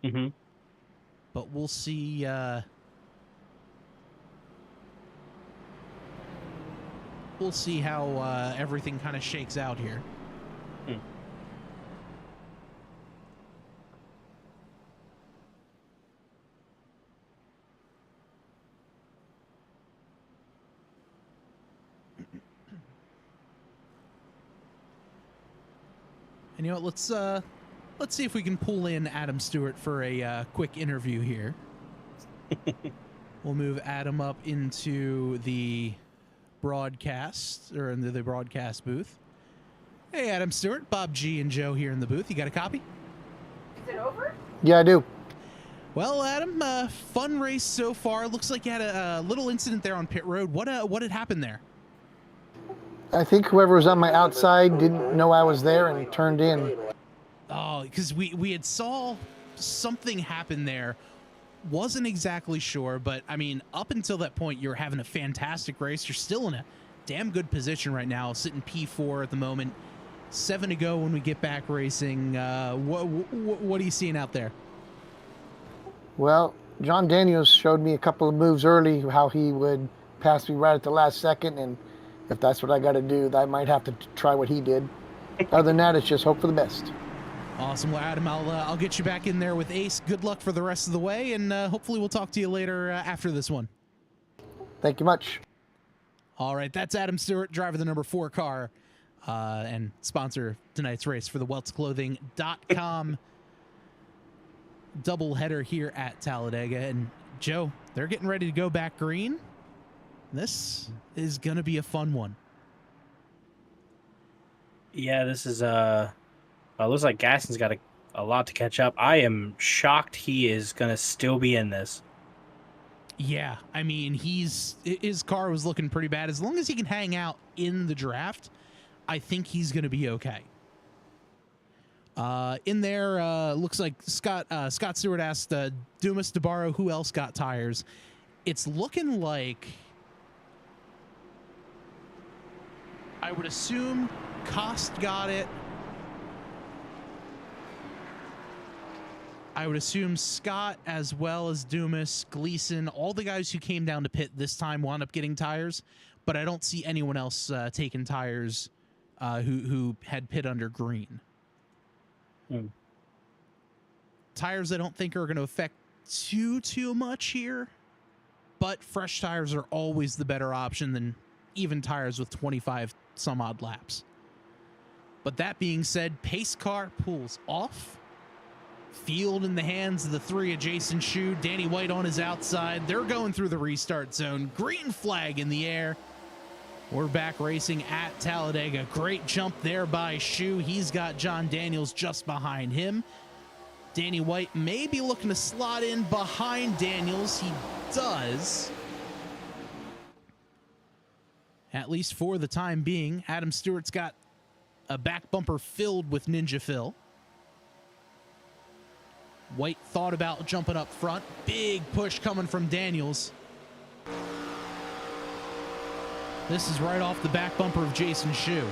Speaker 1: But we'll see. We'll see how everything kind of shakes out here. And you know what, let's see if we can pull in Adam Stewart for a quick interview here. We'll move Adam up into the broadcast, or into the broadcast booth. Hey, Adam Stewart, Bob G and Joe here in the booth. You got a copy?
Speaker 3: Is it over?
Speaker 4: Yeah, I do.
Speaker 1: Well, Adam, fun race so far. Looks like you had a little incident there on pit road. What had happened there?
Speaker 4: I think whoever was on my outside didn't know I was there and turned in.
Speaker 1: Oh, because we had saw something happen there. Wasn't exactly sure, but I mean, up until that point, you're having a fantastic race. You're still in a damn good position right now, sitting P4 at the moment. 7 to go when we get back racing. What are you seeing out there?
Speaker 4: Well, John Daniels showed me a couple of moves early, how he would pass me right at the last second, and if that's what I got to do, I might have to try what he did. Other than that, it's just hope for the best.
Speaker 1: Awesome. Well, Adam, I'll get you back in there with Ace. Good luck for the rest of the way, and hopefully we'll talk to you later after this one.
Speaker 4: Thank you much.
Speaker 1: All right, that's Adam Stewart, driver of the number 4 car, and sponsor of tonight's race for the weltsclothing.com doubleheader here at Talladega. And Joe, they're getting ready to go back green. This is going to be a fun one.
Speaker 2: Yeah, this is looks like Gaston's got a lot to catch up. I am shocked he is gonna still be in this.
Speaker 1: Yeah, I mean, his car was looking pretty bad. As long as he can hang out in the draft, I think he's going to be okay. In there, looks like Scott Stewart asked Dumas DeBarro who else got tires. It's looking like, I would assume Cost got it. I would assume Scott, as well as Dumas, Gleason, all the guys who came down to pit this time wound up getting tires, but I don't see anyone else taking tires who had pit under green. Tires I don't think are going to affect too much here, but fresh tires are always the better option than even tires with 25 some odd laps. But that being said, pace car pulls off. Field in the hands of the three adjacent Schue. Danny White on his outside. They're going through the restart zone. Green flag in the air. We're back racing at Talladega. Great jump there by Schue. He's got John Daniels just behind him. Danny White may be looking to slot in behind Daniels. He does. At least for the time being. Adam Stewart's got a back bumper filled with Ninja Fill. White thought about jumping up front. Big push coming from Daniels. This is right off the back bumper of Jason Schue.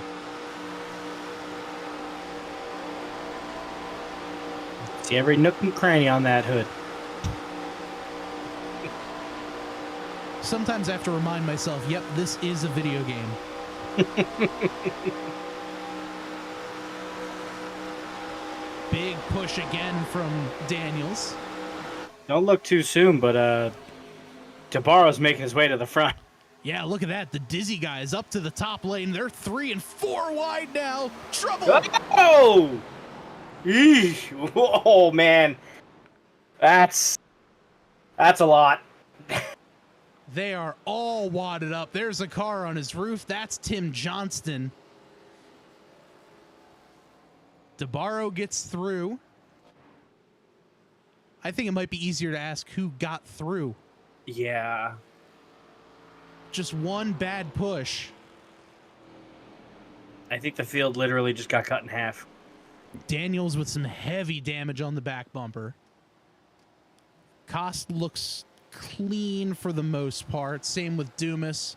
Speaker 2: See every nook and cranny on that hood.
Speaker 1: Sometimes I have to remind myself, yep, this is a video game. Big push again from Daniels.
Speaker 2: Don't look too soon, but DeBarro's making his way to the front.
Speaker 1: Yeah, look at that. The Dizzy guys up to the top lane. They're 3 and 4 wide now. Trouble.
Speaker 2: Oh! Eesh. Oh, man. That's a lot.
Speaker 1: They are all wadded up. There's a car on his roof. That's Tim Johnston. DeBarro gets through. I think it might be easier to ask who got through.
Speaker 2: Yeah.
Speaker 1: Just one bad push.
Speaker 2: I think the field literally just got cut in half.
Speaker 1: Daniels with some heavy damage on the back bumper. Cost looks clean for the most part. Same with Dumas.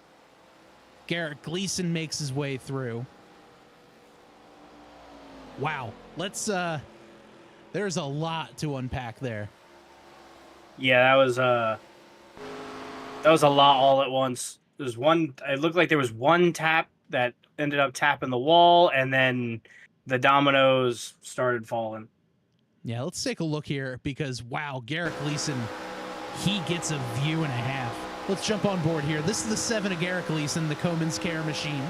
Speaker 1: Garrett Gleason makes his way through. Wow. Let's there's a lot to unpack there.
Speaker 2: Yeah, that was a lot all at once. There's one, it looked like there was one tap that ended up tapping the wall, and then the dominoes started falling.
Speaker 1: Yeah, let's take a look here because, wow, Garrett Gleason, he gets a view and a half. Let's jump on board here. This is the 7 of Garrett Gleason, the Comans Care Machine.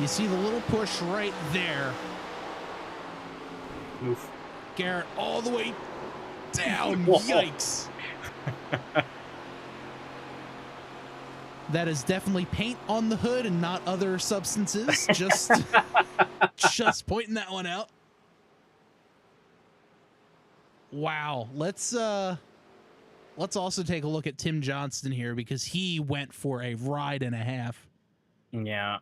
Speaker 1: You see the little push right there.
Speaker 2: Oof.
Speaker 1: Garrett all the way down.
Speaker 2: Whoa.
Speaker 1: Yikes. That is definitely paint on the hood and not other substances. Just pointing that one out. Wow. Let's also take a look at Tim Johnston here because he went for a ride and a half.
Speaker 2: Yeah.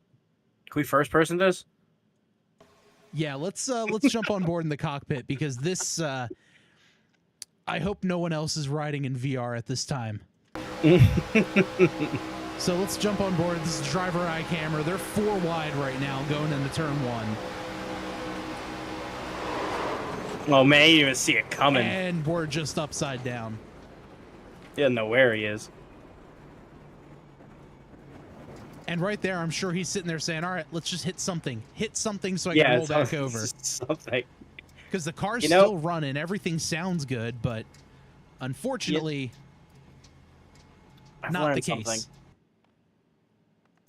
Speaker 2: Can we first person this?
Speaker 1: Yeah, let's jump on board in the cockpit because this I hope no one else is riding in VR at this time. So let's jump on board. This is driver eye camera. They're 4 wide right now going into turn 1.
Speaker 2: Oh, man, you didn't even see it coming.
Speaker 1: And we're just upside down.
Speaker 2: He doesn't know where he is.
Speaker 1: And right there, I'm sure he's sitting there saying, all right, let's just hit something. Hit something so I can roll back over.
Speaker 2: Something.
Speaker 1: Because the car's still running. Everything sounds good, but unfortunately, not the case.
Speaker 2: Something.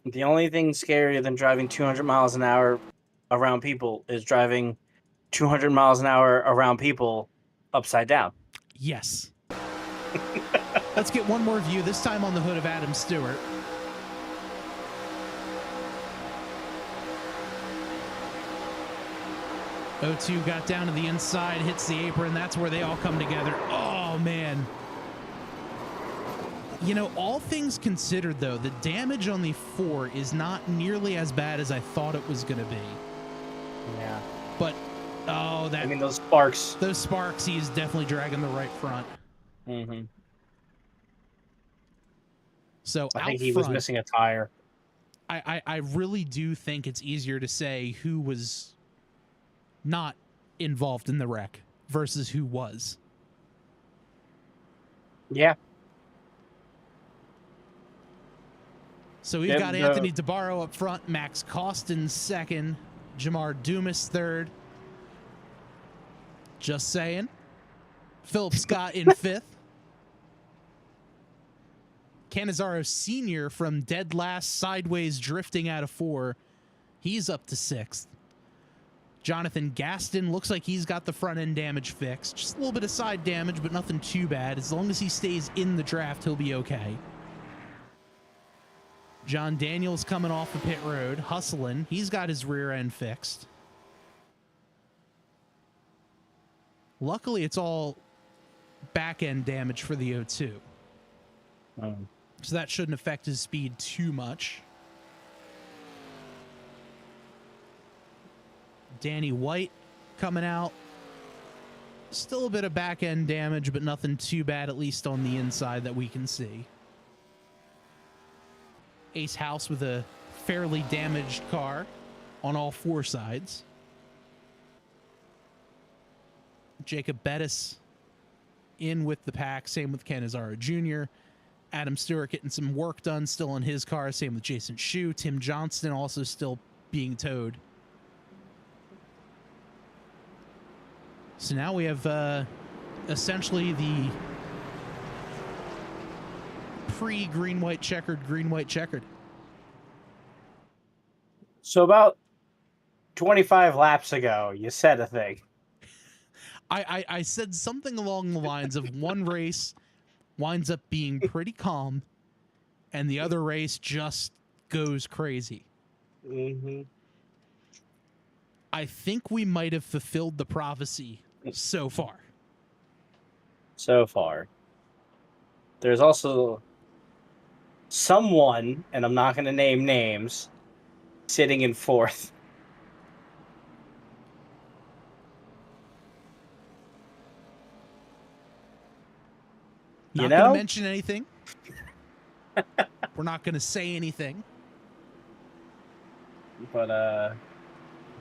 Speaker 2: The only thing scarier than driving 200 miles an hour around people is driving 200 miles an hour around people upside down.
Speaker 1: Yes. Let's get one more view, this time on the hood of Adam Stewart. O2 got down to the inside, hits the apron. That's where they all come together. Oh, man. You know, all things considered, though, the damage on the 4 is not nearly as bad as I thought it was going to be.
Speaker 2: Yeah.
Speaker 1: But, oh, that...
Speaker 2: I mean, those sparks.
Speaker 1: Those sparks, he's definitely dragging the right front.
Speaker 2: Mm-hmm.
Speaker 1: So
Speaker 2: I think he was missing a tire.
Speaker 1: I really do think it's easier to say who was not involved in the wreck versus who was.
Speaker 2: Yeah.
Speaker 1: So we've got Anthony DeBarro up front, Max Costin second, Jamar Dumas third. Just saying. Philip Scott in fifth. Canizaro Sr. from dead last, sideways drifting out of 4. He's up to 6th. Jonathan Gaston looks like he's got the front end damage fixed. Just a little bit of side damage, but nothing too bad. As long as he stays in the draft, he'll be okay. John Daniels coming off the pit road, hustling. He's got his rear end fixed. Luckily, it's all back end damage for the O2. So that shouldn't affect his speed too much. Danny White coming out. Still a bit of back end damage, but nothing too bad, at least on the inside that we can see. Ace House with a fairly damaged car on all 4 sides. Jacob Bettis in with the pack. Same with Canizaro Jr. Adam Stewart getting some work done still on his car. Same with Jason Schue. Tim Johnston also still being towed. So now we have essentially the pre-green, white, checkered, green, white, checkered.
Speaker 2: So about 25 laps ago, you said a thing.
Speaker 1: I said something along the lines of one race winds up being pretty calm, and the other race just goes crazy.
Speaker 2: Mm-hmm.
Speaker 1: I think we might have fulfilled the prophecy so far.
Speaker 2: So far. There's also someone, and I'm not going to name names, sitting in 4th.
Speaker 1: Not going to mention anything. We're not going to say anything.
Speaker 2: But,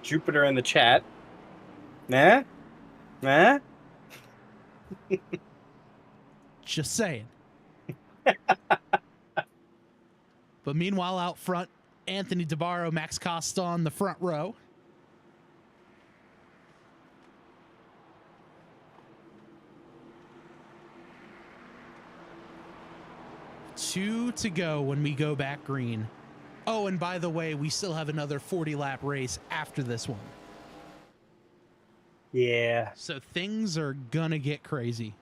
Speaker 2: Jupiter in the chat. Nah? Nah?
Speaker 1: Just saying. But meanwhile, out front, Anthony DeBarro, Max Costa on the front row. Two to go when we go back green. Oh, and by the way, we still have another 40-lap race after this one.
Speaker 2: Yeah.
Speaker 1: So things are gonna get crazy.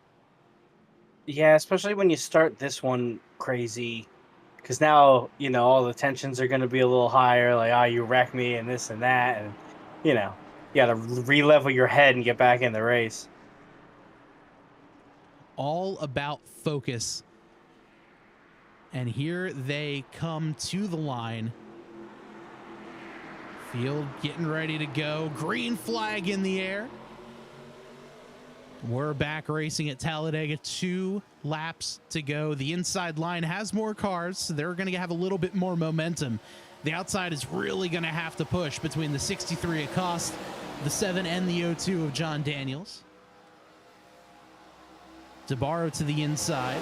Speaker 2: Yeah, especially when you start this one crazy. Because now, you know, all the tensions are going to be a little higher. Like, you wrecked me and this and that. And, you know, you got to re-level your head and get back in the race.
Speaker 1: All about focus. And here they come to the line. Field getting ready to go. Green flag in the air. We're back racing at Talladega. 2 laps to go. The inside line has more cars, so they're going to have a little bit more momentum. The outside is really going to have to push between the 63 of Cost, the 7, and the 02 of John Daniels. DeBarro to the inside.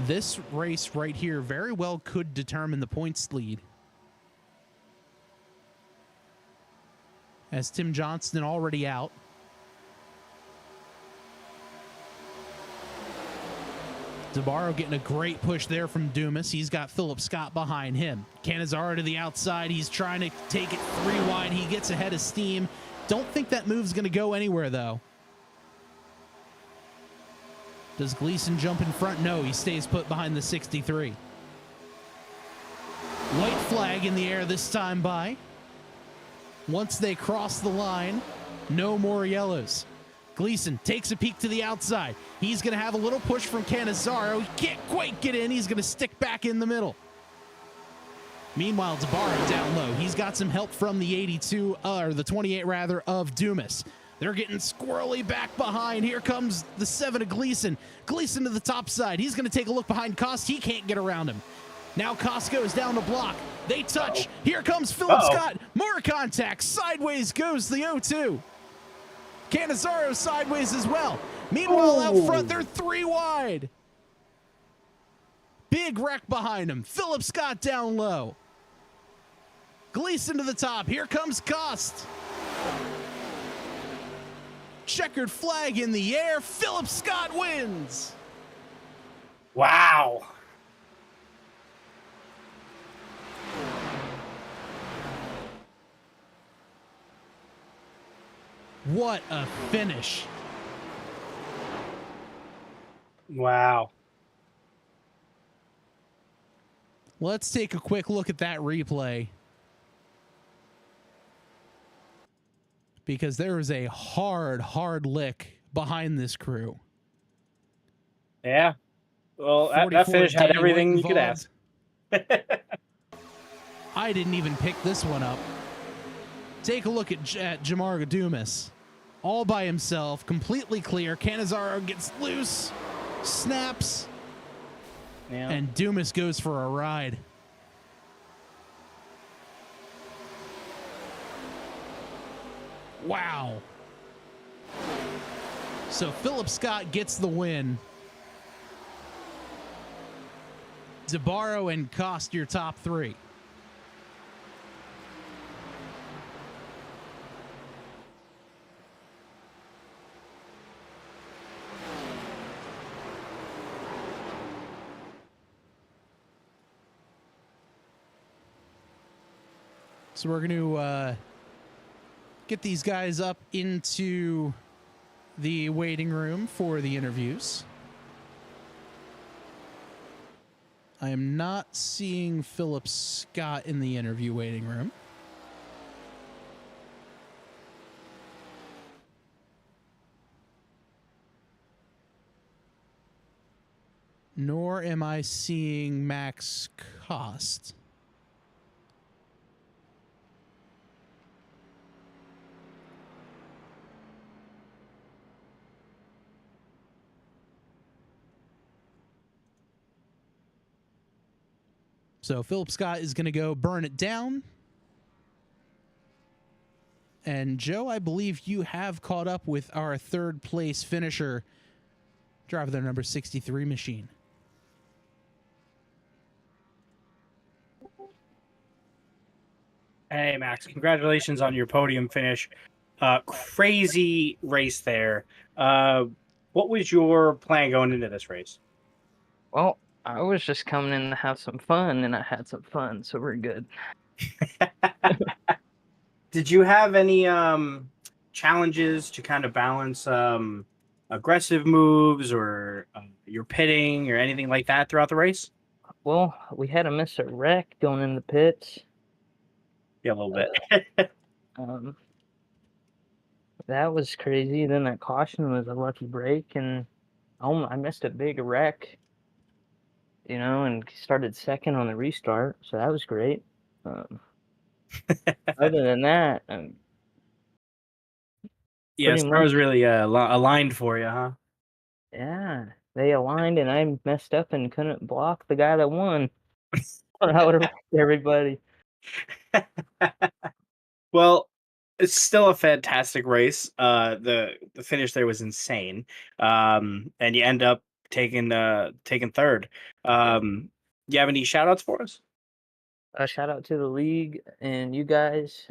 Speaker 1: This race right here very well could determine the points lead, as Tim Johnston already out. DeBarro getting a great push there from Dumas. He's got Philip Scott behind him. Canizaro to the outside. He's trying to take it 3 wide. He gets ahead of steam. Don't think that move's going to go anywhere, though. Does Gleason jump in front? No, he stays put behind the 63. White flag in the air this time by. Once they cross the line, no more yellows. Gleason takes a peek to the outside. He's going to have a little push from Cannizzaro. He can't quite get in. He's going to stick back in the middle. Meanwhile, Tabaro down low. He's got some help from the 82, or the 28 rather, of Dumas. They're getting squirrely back behind. Here comes the 7 of Gleason. Gleason to the top side. He's going to take a look behind Kost. He can't get around him. Now Kost goes down the block. They touch. Here comes Philip Scott. More contact. Sideways goes the 0-2. Cannizzaro sideways as well. Meanwhile, out front, they're 3 wide. Big wreck behind him. Philip Scott down low. Gleason to the top. Here comes Kost. Checkered flag in the air. Philip Scott wins.
Speaker 2: Wow.
Speaker 1: What a finish.
Speaker 2: Wow.
Speaker 1: Let's take a quick look at that replay, because there was a hard lick behind this crew.
Speaker 2: Yeah. Well, that finish had everything you could ask.
Speaker 1: I didn't even pick this one up. Take a look at Jamar Dumas. All by himself, completely clear. Cannizzaro gets loose, snaps, and Dumas goes for a ride. Wow. So Philip Scott gets the win. Tabaro and Kost your top 3. So we're going to get these guys up into the waiting room for the interviews. I am not seeing Philip Scott in the interview waiting room. Nor am I seeing Max Kost. So Philip Scott is going to go burn it down. And Joe, I believe you have caught up with our 3rd place finisher, driver their number 63 machine.
Speaker 2: Hey, Max, congratulations on your podium finish. Crazy race there. What was your plan going into this race?
Speaker 5: Well, I was just coming in to have some fun, and I had some fun, so we're good.
Speaker 2: Did you have any challenges to kind of balance aggressive moves or your pitting or anything like that throughout the race?
Speaker 5: Well, we had to miss a wreck going in the pits.
Speaker 2: Yeah, a little bit.
Speaker 5: That was crazy. Then that caution was a lucky break, and I missed a big wreck, and started second on the restart, so that was great. Other than that,
Speaker 2: yeah, stars really aligned for you, huh?
Speaker 5: Yeah, they aligned, and I messed up and couldn't block the guy that won. Or I would have wrecked everybody.
Speaker 2: Well, it's still a fantastic race. The finish there was insane, and you end up taking 3rd. You have any shout outs for us?
Speaker 5: A shout out to the league and you guys.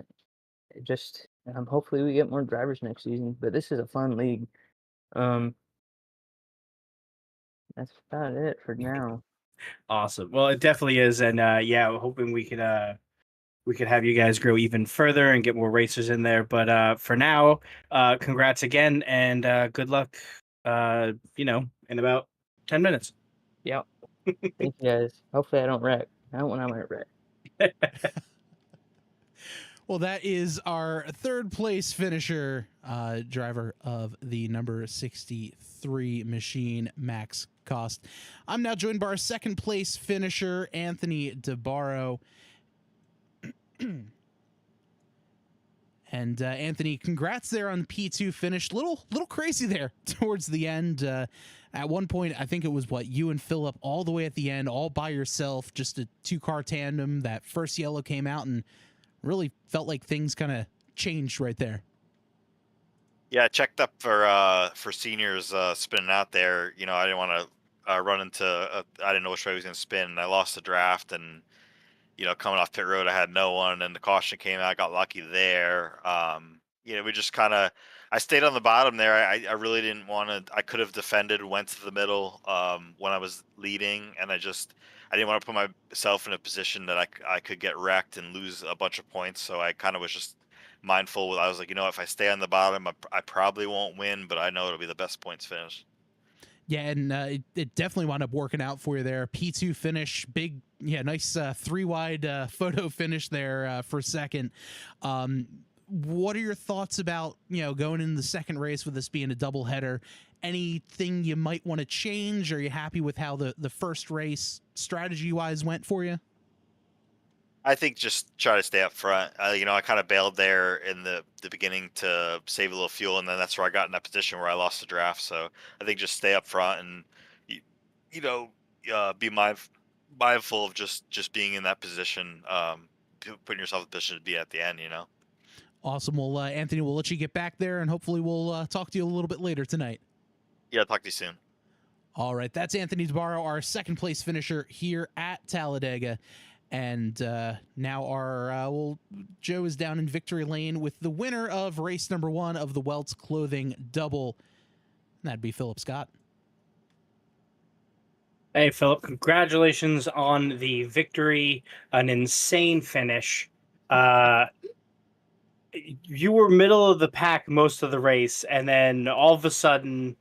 Speaker 5: Just hopefully we get more drivers next season, but this is a fun league. That's about it for now.
Speaker 2: Awesome. Well, it definitely is, and yeah, we're hoping we could have you guys grow even further and get more racers in there. But for now, congrats again, and good luck. In about 10 minutes.
Speaker 5: Yep. Thank you guys. Hopefully I don't wreck. I don't want to wreck.
Speaker 1: Well, that is our third place finisher, driver of the number 63 machine, Max Cost. I'm now joined by our second place finisher, Anthony DeBarro. And Anthony, congrats there on the P2 finish. Little crazy there towards the end. At one point, I think it was you and Philip all the way at the end, all by yourself, just a 2-car tandem. That first yellow came out and really felt like things kind of changed right there.
Speaker 6: Yeah, I checked up for seniors spinning out there. You know, I didn't want to run into. I didn't know which way he was going to spin, and I lost the draft. And you know, coming off pit road, I had no one, and the caution came out. I got lucky there. You know, we just kind of. I stayed on the bottom there. I really didn't want to. I could have defended, went to the middle when I was leading, and I didn't want to put myself in a position that I could get wrecked and lose a bunch of points. So I kind of was just mindful. I was like, you know, if I stay on the bottom, I probably won't win, but I know it'll be the best points finish.
Speaker 1: Yeah, and it definitely wound up working out for you there. P2 finish, big, nice 3-wide photo finish there for second. What are your thoughts about, going into the second race with this being a doubleheader? Anything you might want to change? Are you happy with how the first race strategy-wise went for you?
Speaker 6: I think just try to stay up front. You know, I kind of bailed there in the beginning to save a little fuel, and then that's where I got in that position where I lost the draft. So I think just stay up front and, be mindful of just being in that position, putting yourself in a position to be at the end,
Speaker 1: Awesome. Well, Anthony, we'll let you get back there, and hopefully we'll talk to you a little bit later tonight.
Speaker 6: Yeah, talk to you soon.
Speaker 1: All right, that's Anthony DeBarro, our second place finisher here at Talladega. And now Joe is down in victory lane with the winner of race number 1 of the Welts Clothing Double. That'd be Philip Scott.
Speaker 2: Hey, Philip, congratulations on the victory. An insane finish. You were middle of the pack most of the race, and then all of a sudden,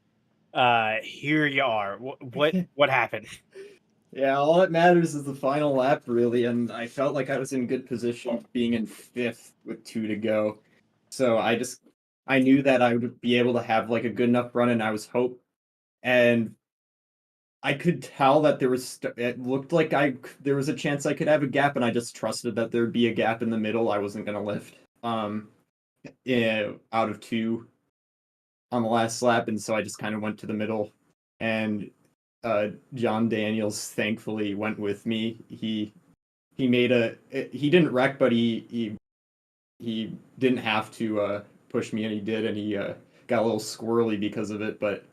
Speaker 2: here you are. What happened?
Speaker 7: Yeah, all that matters is the final lap, really, and I felt like I was in good position being in 5th with 2 to go. So I knew that I would be able to have like a good enough run, and I was hope. And I could tell that it looked like there was a chance I could have a gap, and I just trusted that there'd be a gap in the middle. I wasn't going to lift out of 2 on the last lap, and so I just kind of went to the middle, and John Daniels thankfully went with me. He didn't wreck, but he didn't have to push me, and he did, and he got a little squirrely because of it. But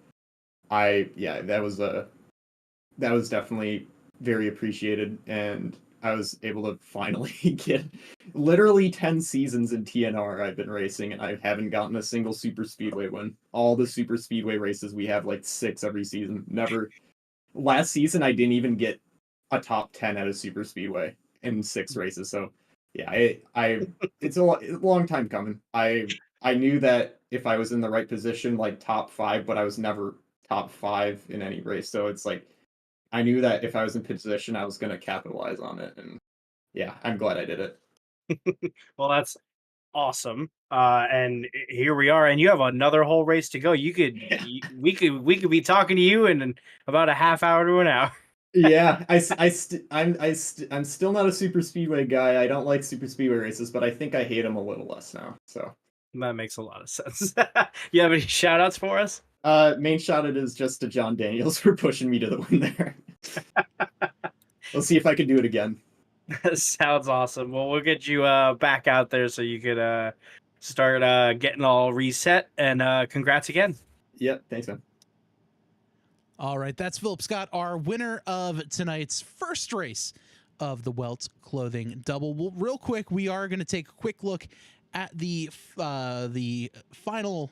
Speaker 7: that was definitely very appreciated, and I was able to finally get literally 10 seasons in TNR I've been racing, and I haven't gotten a single super speedway win. All the super speedway races we have like 6 every season. Never. Last season, I didn't even get a top 10 at a super speedway in 6 races. So, yeah, it's a long time coming. I knew that if I was in the right position, like top 5, but I was never top 5 in any race. So it's like I knew that if I was in position, I was going to capitalize on it. And yeah, I'm glad I did it.
Speaker 2: Well, that's awesome. And here we are, and you have another whole race to go. We could be talking to you in about a half hour to an hour.
Speaker 7: Yeah, I'm still not a super speedway guy. I don't like super speedway races, but I think I hate them a little less now. So
Speaker 2: that makes a lot of sense. You have any shout outs for us?
Speaker 7: Main shout out is just to John Daniels for pushing me to the win there. We'll see if I can do it again.
Speaker 2: Sounds awesome. Well, we'll get you back out there so you could start getting all reset. And congrats again.
Speaker 7: Yep, thanks, man.
Speaker 1: All right, that's Philip Scott, our winner of tonight's first race of the Welts Clothing Double. Well, real quick, we are going to take a quick look at the final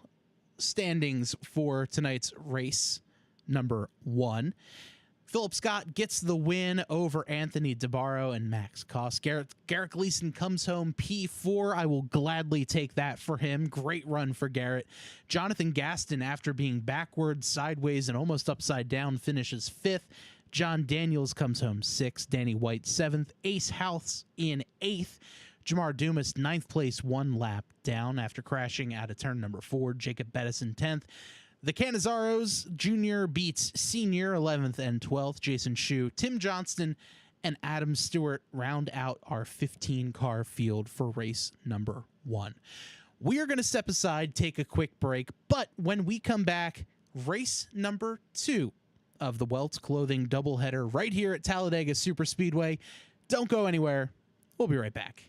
Speaker 1: standings for tonight's race number 1. Philip Scott gets the win over Anthony DeBarro and Max Koss. Garrett Gleason comes home P4. I will gladly take that for him. Great run for Garrett. Jonathan Gaston, after being backwards, sideways, and almost upside down, finishes 5th. John Daniels comes home 6th. Danny White 7th. Ace House in 8th. Jamar Dumas, 9th place, 1 lap down after crashing out of turn number 4. Jacob Bettison, 10th. The Canizaros Jr. beats Senior, 11th and 12th. Jason Schue, Tim Johnston, and Adam Stewart round out our 15-car field for race number 1. We are going to step aside, take a quick break, but when we come back, race number 2 of the Welts Clothing Doubleheader right here at Talladega Super Speedway. Don't go anywhere. We'll be right back.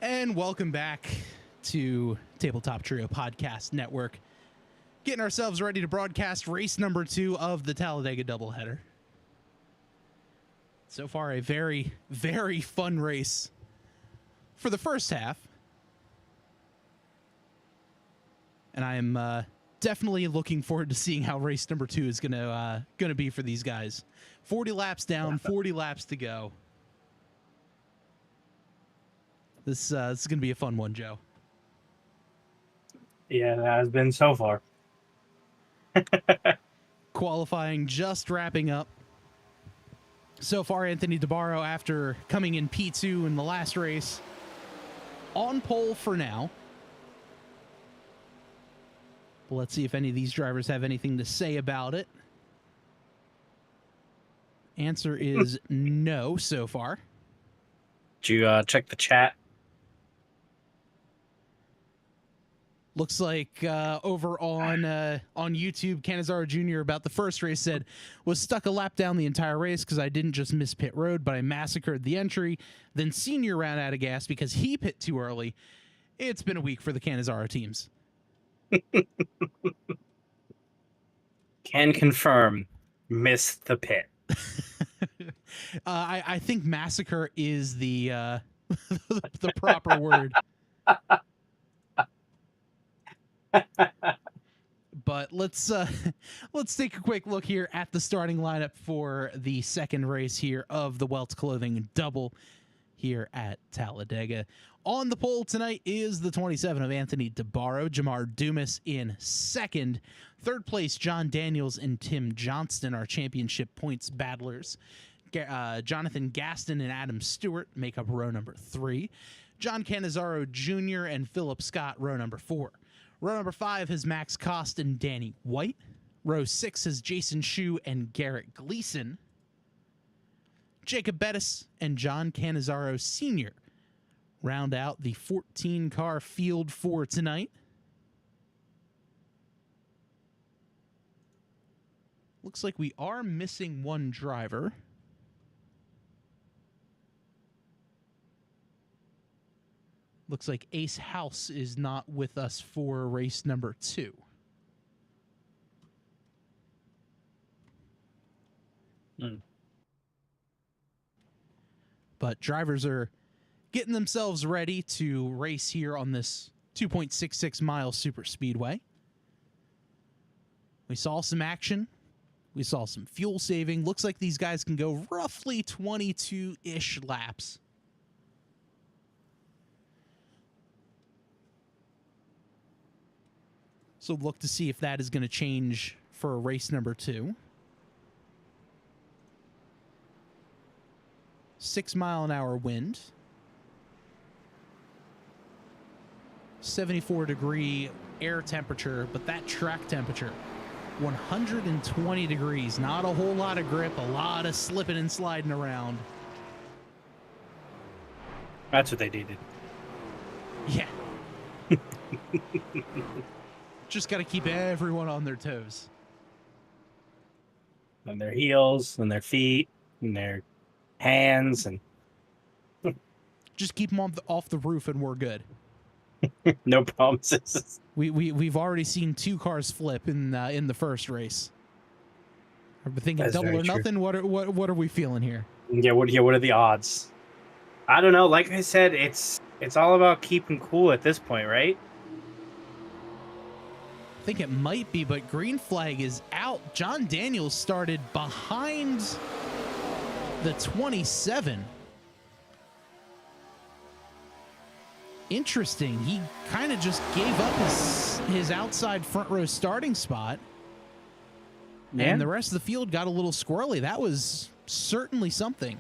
Speaker 1: And welcome back to Tabletop Trio Podcast Network. Getting ourselves ready to broadcast race number 2 of the Talladega Doubleheader. So far, a very, very fun race for the first half. And I am definitely looking forward to seeing how race number 2 is gonna be for these guys. 40 laps down, 40 laps to go. This is going to be a fun one, Joe.
Speaker 2: Yeah, that has been so far.
Speaker 1: Qualifying just wrapping up. So far, Anthony DeBarro, after coming in P2 in the last race, on pole for now. But let's see if any of these drivers have anything to say about it. Answer is no so far.
Speaker 2: Did you check the chat?
Speaker 1: Looks like over on YouTube, Canizaro Jr. about the first race said, was stuck a lap down the entire race because I didn't just miss pit road, but I massacred the entry. Then Senior ran out of gas because he pit too early. It's been a week for the Canizaro teams.
Speaker 2: Can confirm, missed the pit.
Speaker 1: I think massacre is the the proper word. But let's take a quick look here at the starting lineup for the second race here of the Welts Clothing Double here at Talladega. On the pole tonight is the 27 of Anthony DeBarro, Jamar Dumas in second. Third place, John Daniels and Tim Johnston, our championship points battlers. Jonathan Gaston and Adam Stewart make up row number 3. John Canizaro Jr. and Philip Scott, row number 4. Row number 5 has Max Cost and Danny White. Row 6 has Jason Schue and Garrett Gleason. Jacob Bettis and John Canizaro Sr. round out the 14-car field for tonight. Looks like we are missing one driver. Looks like Ace House is not with us for race number 2. But drivers are getting themselves ready to race here on this 2.66 mile super speedway. We saw some action. We saw some fuel saving. Looks like these guys can go roughly 22-ish laps. So look to see if that is going to change for race number 2. 6-mile-an-hour wind. 74-degree air temperature, but that track temperature, 120 degrees. Not a whole lot of grip, a lot of slipping and sliding around.
Speaker 2: That's what they needed.
Speaker 1: Yeah. Just got to keep everyone on their toes.
Speaker 2: On their heels, and their feet, and their hands, and
Speaker 1: just keep them off the roof and we're good.
Speaker 2: No promises.
Speaker 1: We've already seen 2 cars flip in the first race. I've been thinking
Speaker 2: That's
Speaker 1: double or
Speaker 2: very
Speaker 1: nothing. What are we feeling here?
Speaker 2: Yeah, what are the odds? I don't know. Like I said, it's all about keeping cool at this point, right?
Speaker 1: I think it might be, but green flag is out. John Daniels started behind the 27. Interesting. He kind of just gave up his outside front row starting spot. Yeah. And the rest of the field got a little squirrely. That was certainly something.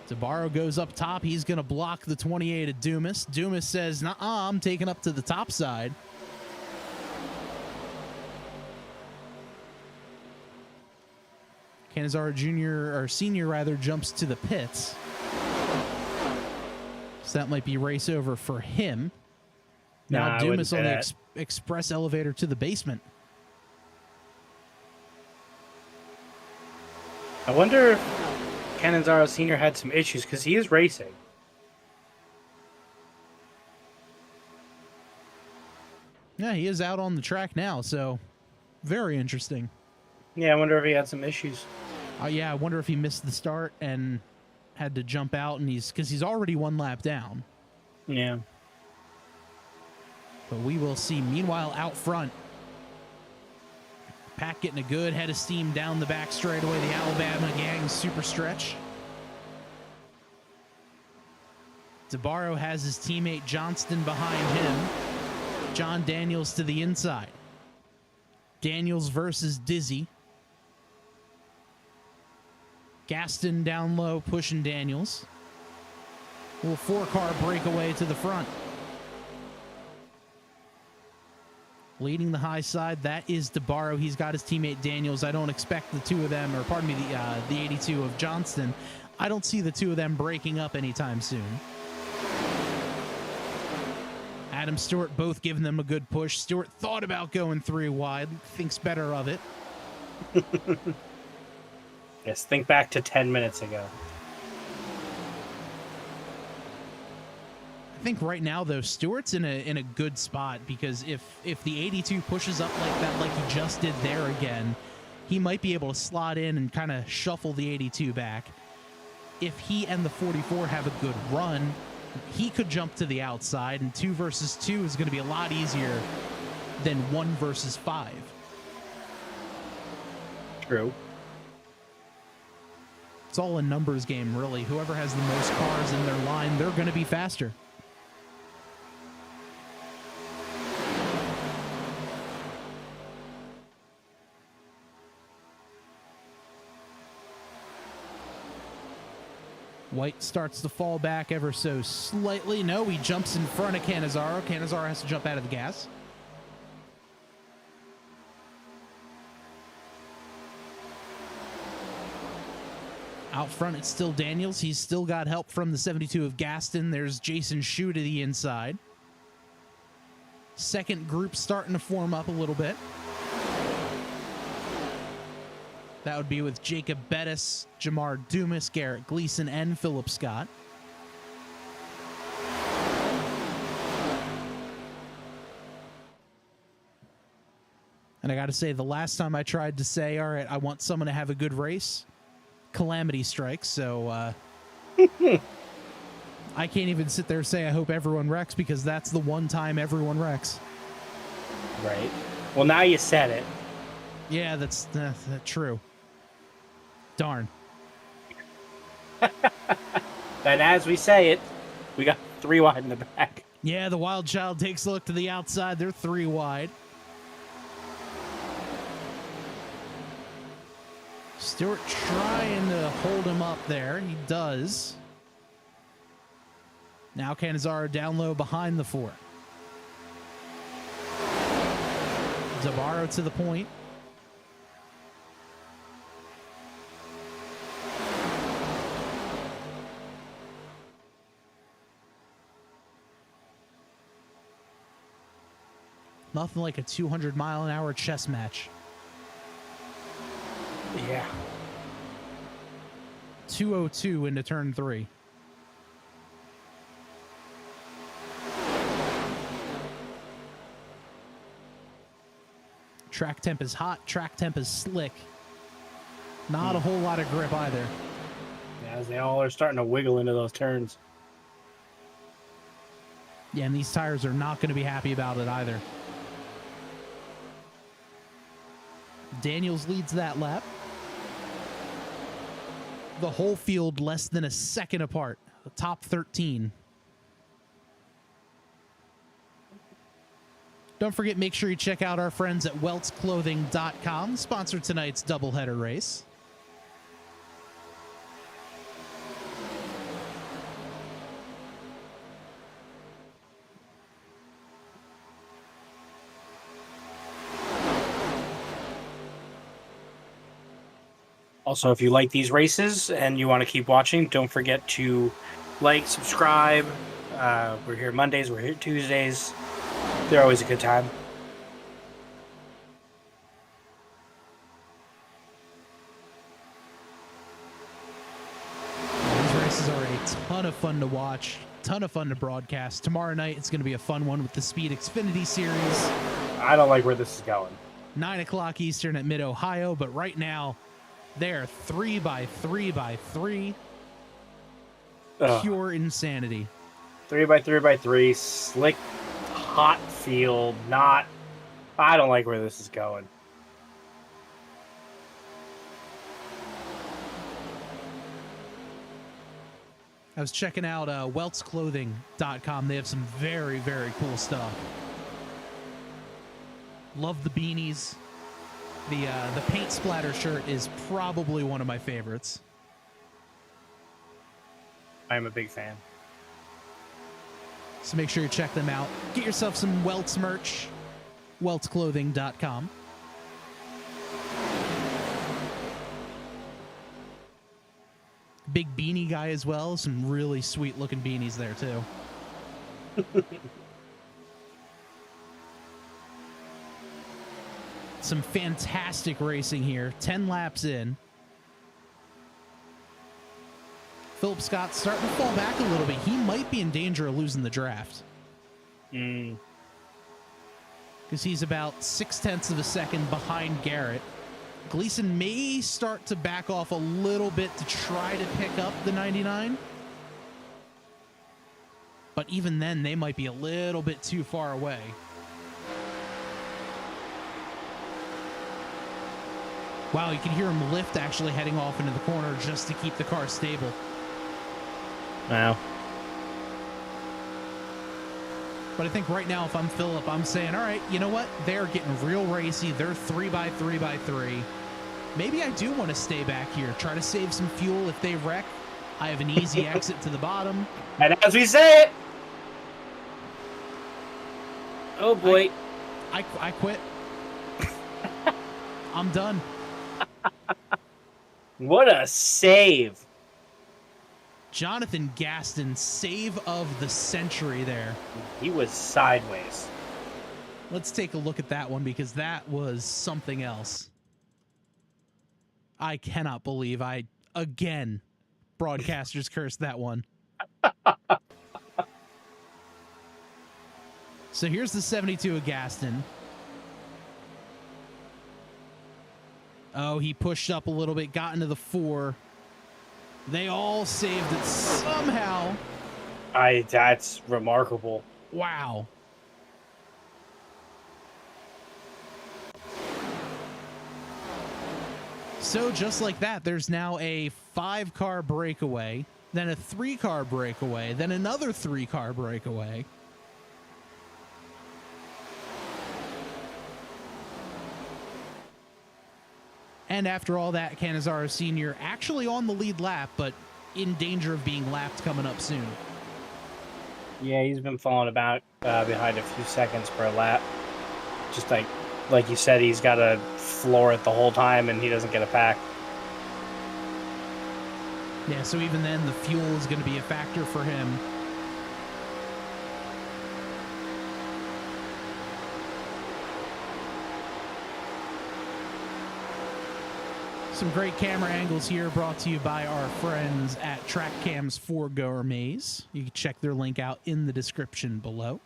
Speaker 1: DeBarro goes up top. He's going to block the 28 of Dumas. Dumas says, "Nuh-uh, I'm taking up to the top side." Canizaro Jr. or Senior rather jumps to the pits. So that might be race over for him. Now Dumas on the express elevator to the basement.
Speaker 2: I wonder Canonzaro Sr. had some issues because he is racing.
Speaker 1: Yeah, he is out on the track now, so very interesting.
Speaker 2: Yeah, I wonder if he had some issues.
Speaker 1: Yeah, I wonder if he missed the start and had to jump out, and because he's already 1 lap down.
Speaker 2: Yeah.
Speaker 1: But we will see. Meanwhile, out front, Pack getting a good head of steam down the back straightaway. The Alabama gang super stretch. DeBarro has his teammate Johnston behind him. John Daniels to the inside. Daniels versus Dizzy. Gaston down low, pushing Daniels. Little 4-car breakaway to the front. Leading the high side, that is DeBarro. He's got his teammate Daniels. I don't expect the two of them, or pardon me, the 82 of Johnston. I don't see the two of them breaking up anytime soon. Adam Stewart both giving them a good push. Stewart thought about going 3 wide, thinks better of it.
Speaker 2: Yes, think back to 10 minutes ago.
Speaker 1: I think right now, though, Stewart's in a good spot, because if the 82 pushes up like that, like he just did there again, he might be able to slot in and kind of shuffle the 82 back. If he and the 44 have a good run, he could jump to the outside, and 2 versus 2 is going to be a lot easier than 1 versus 5.
Speaker 2: True.
Speaker 1: It's all a numbers game, really. Whoever has the most cars in their line, they're going to be faster. White starts to fall back ever so slightly. No, he jumps in front of Cannizzaro. Cannizzaro has to jump out of the gas. Out front, it's still Daniels. He's still got help from the 72 of Gaston. There's Jason Schue to the inside. Second group starting to form up a little bit. That would be with Jacob Bettis, Jamar Dumas, Garrett Gleason, and Philip Scott. And I got to say, the last time I tried to say, all right, I want someone to have a good race, calamity strikes. So I can't even sit there and say I hope everyone wrecks, because that's the one time everyone wrecks.
Speaker 2: Right. Well, now you said it.
Speaker 1: Yeah, that's true. Darn.
Speaker 2: And as we say it, we got 3 wide in the back.
Speaker 1: Yeah, the Wild Child takes a look to the outside. They're 3 wide. Stewart trying to hold him up there. He does. Now Cannizzaro down low behind the 4. DeBarro to the point. Nothing like a 200-mile-an-hour chess match.
Speaker 2: Yeah.
Speaker 1: 202 into turn 3. Track temp is hot. Track temp is slick. Not a whole lot of grip either.
Speaker 2: Yeah, as they all are starting to wiggle into those turns.
Speaker 1: Yeah, and these tires are not going to be happy about it either. Daniels leads that lap. The whole field less than a second apart. The top 13. Don't forget, make sure you check out our friends at weltsclothing.com. Sponsor tonight's doubleheader race.
Speaker 2: Also, if you like these races and you want to keep watching, don't forget to like, subscribe. We're here Mondays, we're here Tuesdays. They're always a good time.
Speaker 1: ton of fun to watch, ton of fun to broadcast. Tomorrow night, it's going to be a fun one with the Speed Xfinity Series.
Speaker 2: I don't like where this is going.
Speaker 1: 9 o'clock Eastern at Mid-Ohio, but right now, they're 3x3x3. Pure insanity.
Speaker 2: 3x3x3, slick, hot field, not... I don't like where this is going.
Speaker 1: I was checking out weltsclothing.com. They have some very, very cool stuff. Love the beanies. The paint splatter shirt is probably one of my favorites.
Speaker 2: I'm a big fan.
Speaker 1: So make sure you check them out. Get yourself some Welts merch. weltsclothing.com. Big beanie guy as well. Some really sweet looking beanies there too. Some fantastic racing here. 10 laps in. Philip Scott's starting to fall back a little bit. He might be in danger of losing the draft. Because he's about 0.6 of a second behind Garrett. Gleason may start to back off a little bit to try to pick up the 99. But even then, they might be a little bit too far away. Wow, you can hear him lift actually heading off into the corner just to keep the car stable.
Speaker 2: Wow.
Speaker 1: But I think right now, if I'm Philip, I'm saying, all right, you know what? They're getting real racy. They're 3x3x3. Maybe I do want to stay back here, try to save some fuel if they wreck. I have an easy exit to the bottom.
Speaker 2: And as we say it, oh boy,
Speaker 1: I quit. I'm done.
Speaker 2: What a save.
Speaker 1: Jonathan Gaston, save of the century there.
Speaker 2: He was sideways.
Speaker 1: Let's take a look at that one because that was something else. I cannot believe again, broadcasters cursed that one. So here's the 72 of Gaston. Oh, he pushed up a little bit, got into the 4. They all saved it somehow.
Speaker 2: That's remarkable.
Speaker 1: Wow. So just like that, there's now a 5-car breakaway, then a 3-car breakaway, then another 3-car breakaway. And after all that, Canizaro Sr. actually on the lead lap, but in danger of being lapped coming up soon.
Speaker 2: Yeah, he's been falling about behind a few seconds per lap. Just like you said, he's got to floor it the whole time, and he doesn't get a pack.
Speaker 1: Yeah, so even then, the fuel is going to be a factor for him. Some great camera angles here brought to you by our friends at Track Cams for Gourmets. You can check their link out in the description below.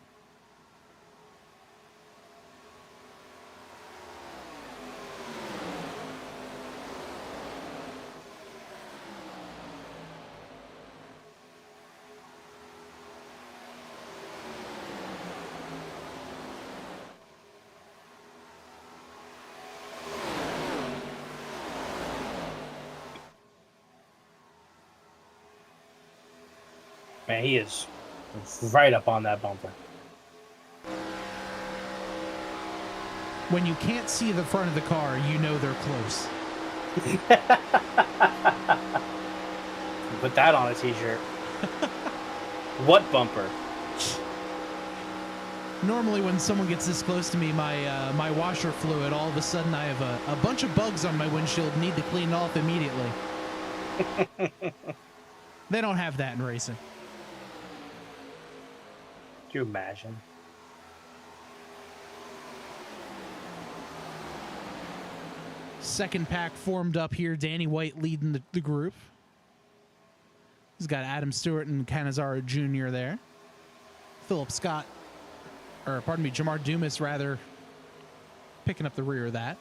Speaker 2: Man, he is right up on that bumper.
Speaker 1: When you can't see the front of the car, you know they're close.
Speaker 2: Put that on a t-shirt. What bumper?
Speaker 1: Normally when someone gets this close to me, my washer fluid, all of a sudden I have a bunch of bugs on my windshield, need to clean it off immediately. They don't have that in racing.
Speaker 2: Can you imagine?
Speaker 1: Second pack formed up here. Danny White leading the group. He's got Adam Stewart and Canizaro Jr. there. Philip Scott, or pardon me, Jamar Dumas, rather, picking up the rear of that.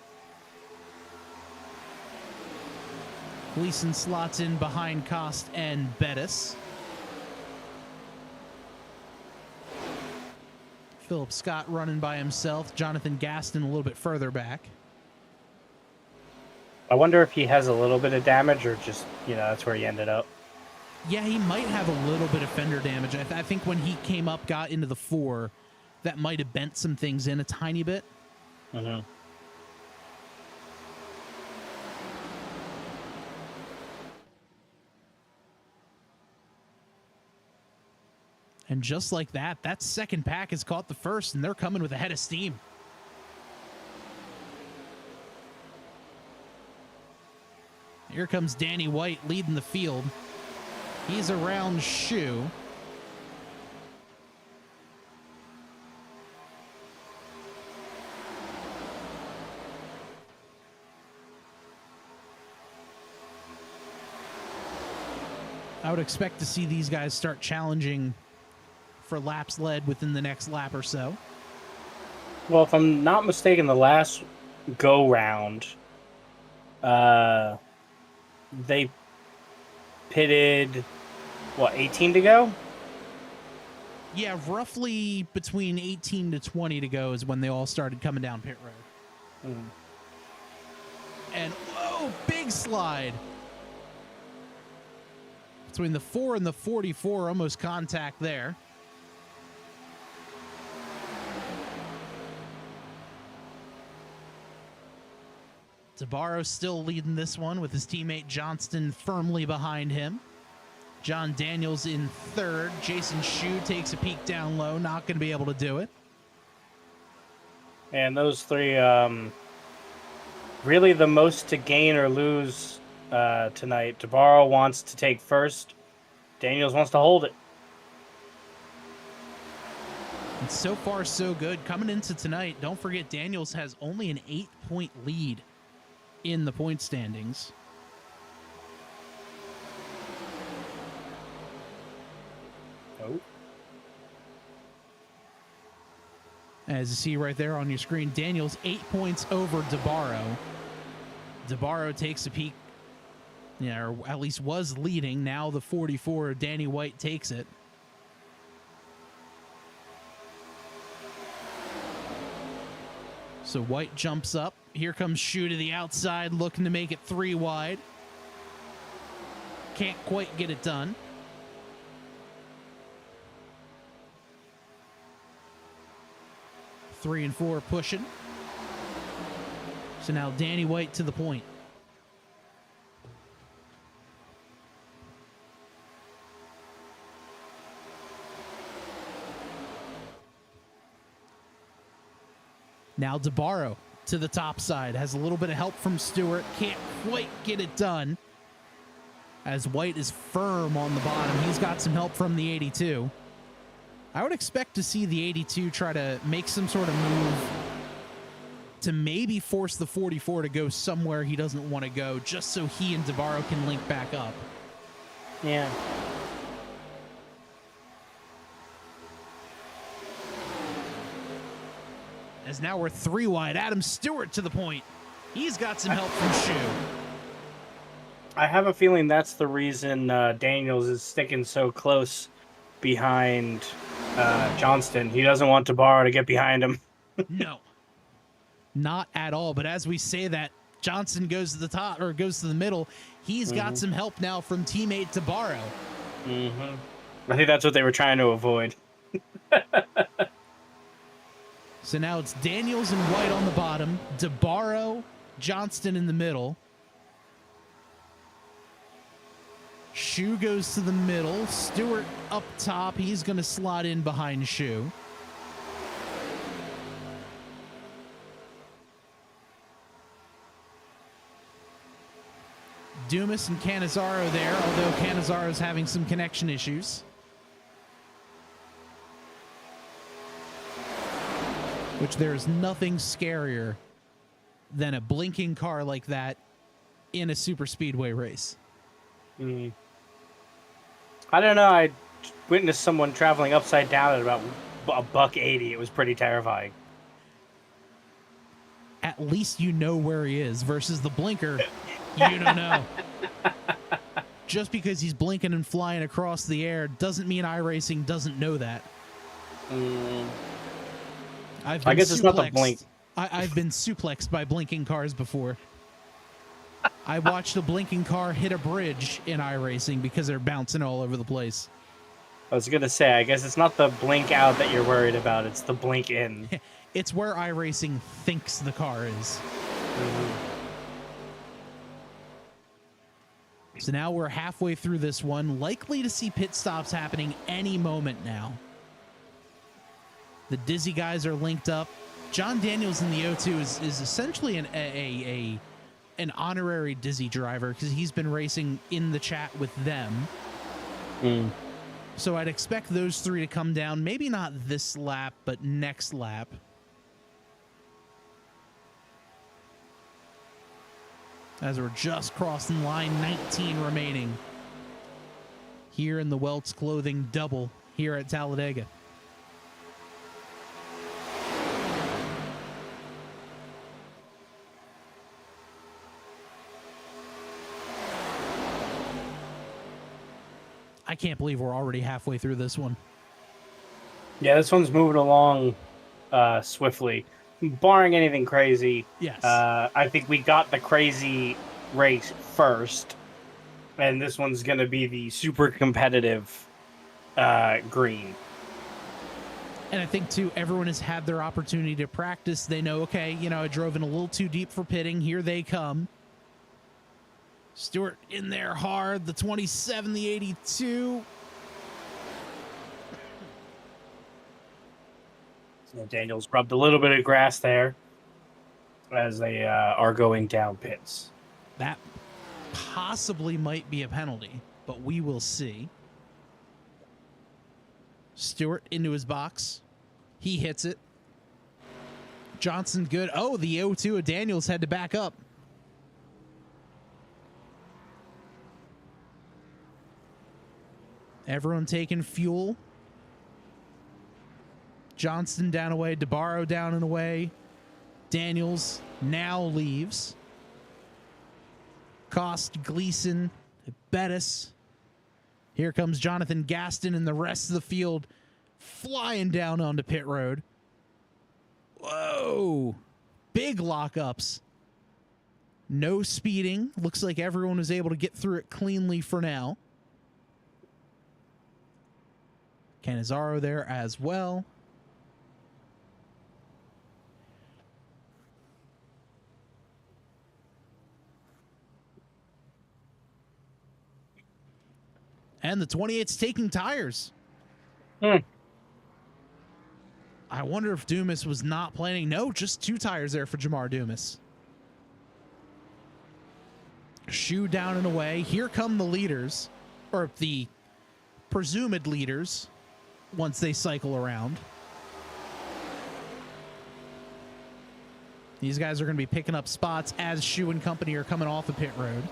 Speaker 1: Gleason slots in behind Cost and Bettis. Philip Scott running by himself. Jonathan Gaston a little bit further back.
Speaker 2: I wonder if he has a little bit of damage or just, that's where he ended up.
Speaker 1: Yeah, he might have a little bit of fender damage. I think when he came up, got into the 4, that might have bent some things in a tiny bit.
Speaker 2: Mm-hmm.
Speaker 1: And just like that, that second pack has caught the first, and they're coming with a head of steam. Here comes Danny White leading the field. He's around Schue. I would expect to see these guys start challenging for laps led within the next lap or so.
Speaker 2: Well, if I'm not mistaken, the last go-round, they pitted, 18 to go?
Speaker 1: Yeah, roughly between 18 to 20 to go is when they all started coming down pit road.
Speaker 2: Mm.
Speaker 1: And, whoa, big slide. Between the 4 and the 44, almost contact there. Tabarro still leading this one with his teammate Johnston firmly behind him. John Daniels in third. Jason Schue takes a peek down low, not going to be able to do it.
Speaker 2: And those three, really the most to gain or lose tonight. Tabarro wants to take first. Daniels wants to hold it.
Speaker 1: And so far, so good. Coming into tonight, don't forget Daniels has only an 8-point lead in the point standings.
Speaker 2: Oh.
Speaker 1: As you see right there on your screen, Daniels 8 points over Tabarro. Tabarro takes a peek, or at least was leading. Now the 44, Danny White takes it. So White jumps up. Here comes Schue to the outside, looking to make it 3 wide. Can't quite get it done. Three and 4 pushing. So now Danny White to the point. Now Tabarro to the top side. Has a little bit of help from Stewart. Can't quite get it done. As White is firm on the bottom. He's got some help from the 82. I would expect to see the 82 try to make some sort of move to maybe force the 44 to go somewhere he doesn't want to go, just so he and Tabarro can link back up.
Speaker 2: Yeah.
Speaker 1: As now we're 3 wide. Adam Stewart to the point. He's got some help from Schue.
Speaker 2: I have a feeling that's the reason Daniels is sticking so close behind Johnston. He doesn't want Tabarro to get behind him.
Speaker 1: No, not at all. But as we say that, Johnston goes to the top, or goes to the middle. He's got some help now from teammate Tabarro.
Speaker 2: I think that's what they were trying to avoid.
Speaker 1: So now it's Daniels and White on the bottom, Tabarro, Johnston in the middle. Schue goes to the middle. Stewart up top. He's going to slot in behind Schue. Dumas and Canizaro there, although Canizaro's having some connection issues. Which there's nothing scarier than a blinking car like that in a super speedway race.
Speaker 2: I don't know. I witnessed someone traveling upside down at about $1.80. It was pretty terrifying.
Speaker 1: At least you know where he is versus the blinker. You don't know. Just because he's blinking and flying across the air doesn't mean iRacing doesn't know that.
Speaker 2: I guess it's not the blink.
Speaker 1: I've been suplexed by blinking cars before. I watched a blinking car hit a bridge in iRacing because they're bouncing all over the place.
Speaker 2: I was going to say, I guess it's not the blink out that you're worried about. It's the blink in.
Speaker 1: It's where iRacing thinks the car is. So now we're halfway through this one, likely to see pit stops happening any moment now. The Dizzy guys are linked up. John Daniels in the O2 is essentially an honorary Dizzy driver because he's been racing in the chat with them. So I'd expect those three to come down. Maybe not this lap, but next lap. As we're just crossing line 19 remaining here in the Welts Clothing Double here at Talladega. I can't believe we're already halfway through this one.
Speaker 2: Yeah, this one's moving along swiftly. Barring anything crazy.
Speaker 1: Yes.
Speaker 2: I think we got the crazy race first. And this one's going to be the super competitive green.
Speaker 1: And I think, too, everyone has had their opportunity to practice. They know, okay, you know, I drove in a little too deep for pitting. Here they come. Stewart in there hard. The 27, the 82.
Speaker 2: So Daniels rubbed a little bit of grass there as they are going down pits.
Speaker 1: That possibly might be a penalty, but we will see. Stewart into his box. He hits it. Johnson good. Oh, the 0-2 of Daniels had to back up. Everyone taking fuel. Johnston down away. DeBarro down and away. Daniels now leaves. Cost, Gleason, Bettis. Here comes Jonathan Gaston and the rest of the field flying down onto pit road. Whoa. Big lockups. No speeding. Looks like everyone was able to get through it cleanly for now. Canizaro there as well. And the 28's taking tires. I wonder if Dumas was not planning. No, just 2 tires there for Jamar Dumas. Schue down and away. Here come the leaders, or the presumed leaders, once they cycle around. These guys are going to be picking up spots as Schue and company are coming off the pit road.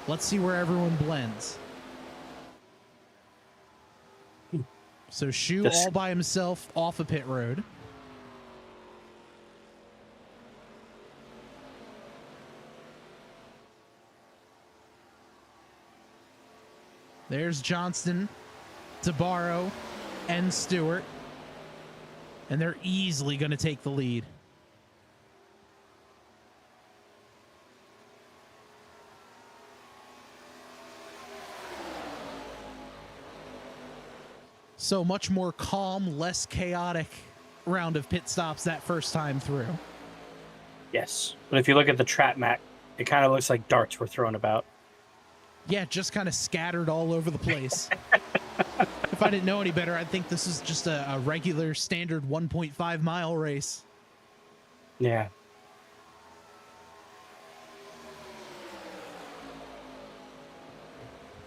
Speaker 1: Let's see where everyone blends. So Schue all by himself off a pit road. There's Johnston, DeBarro, and Stewart. And they're easily going to take the lead. So much more calm, less chaotic round of pit stops that first time through.
Speaker 2: Yes. But if you look at the trap map, it kind of looks like darts were thrown about.
Speaker 1: Yeah, just kind of scattered all over the place. If I didn't know any better, I'd think this is just a regular standard 1.5 mile race.
Speaker 2: Yeah.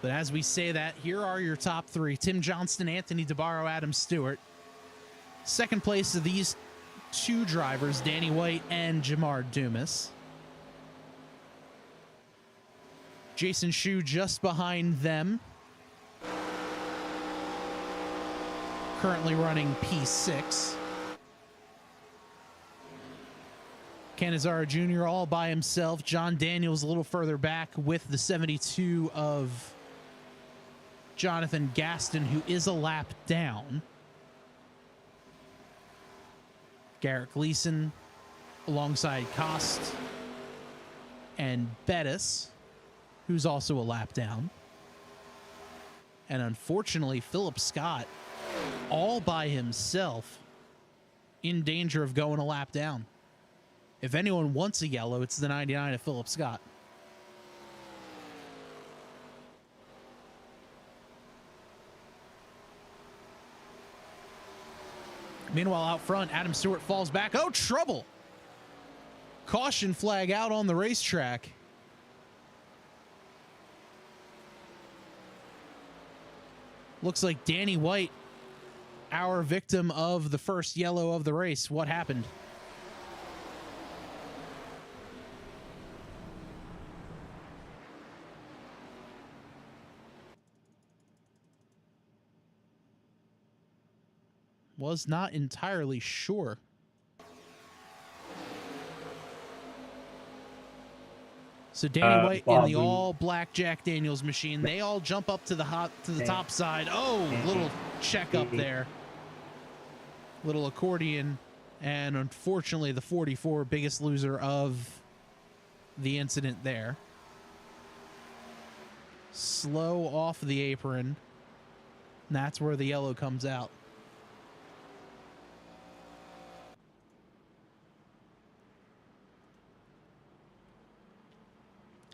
Speaker 1: But as we say that, here are your top 3. Tim Johnston, Anthony DeBarro, Adam Stewart. Second place of these 2 drivers, Danny White and Jamar Dumas. Jason Schue just behind them. Currently running P6. Canizaro Jr. all by himself. John Daniels a little further back with the 72 of Jonathan Gaston, who is a lap down. Garrett Gleason alongside Kost and Bettis, who's also a lap down. And unfortunately, Philip Scott all by himself in danger of going a lap down. If anyone wants a yellow, it's the 99 of Philip Scott. Meanwhile, out front, Adam Stewart falls back. Oh, trouble! Caution flag out on the racetrack. Looks like Danny White, our victim of the first yellow of the race. What happened? Was not entirely sure. So Danny White in the all black Jack Daniels machine. They all jump up to the top side. Oh, little check up there. Little accordion. And unfortunately, the 44 biggest loser of the incident there. Slow off the apron. And that's where the yellow comes out.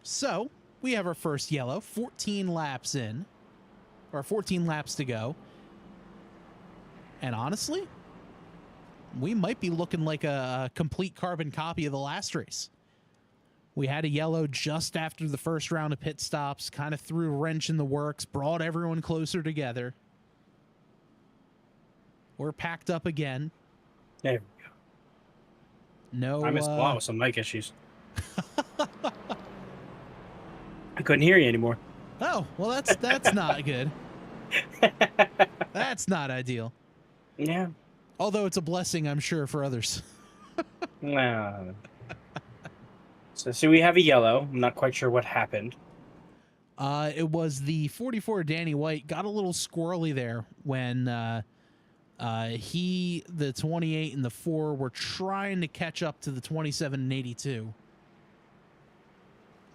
Speaker 1: So, we have our first yellow, 14 laps in, or 14 laps to go. And honestly, we might be looking like a complete carbon copy of the last race. We had a yellow just after the first round of pit stops, kind of threw a wrench in the works, brought everyone closer together. We're packed up again.
Speaker 2: There we go.
Speaker 1: No,
Speaker 2: I missed a lot with some mic issues. I couldn't hear you anymore.
Speaker 1: Oh, well, that's not good. That's not ideal.
Speaker 2: Yeah.
Speaker 1: Although it's a blessing, I'm sure, for others.
Speaker 2: So we have a yellow. I'm not quite sure what happened.
Speaker 1: It was the 44 Danny White got a little squirrely there when the 28 and the 4 were trying to catch up to the 27 and 82.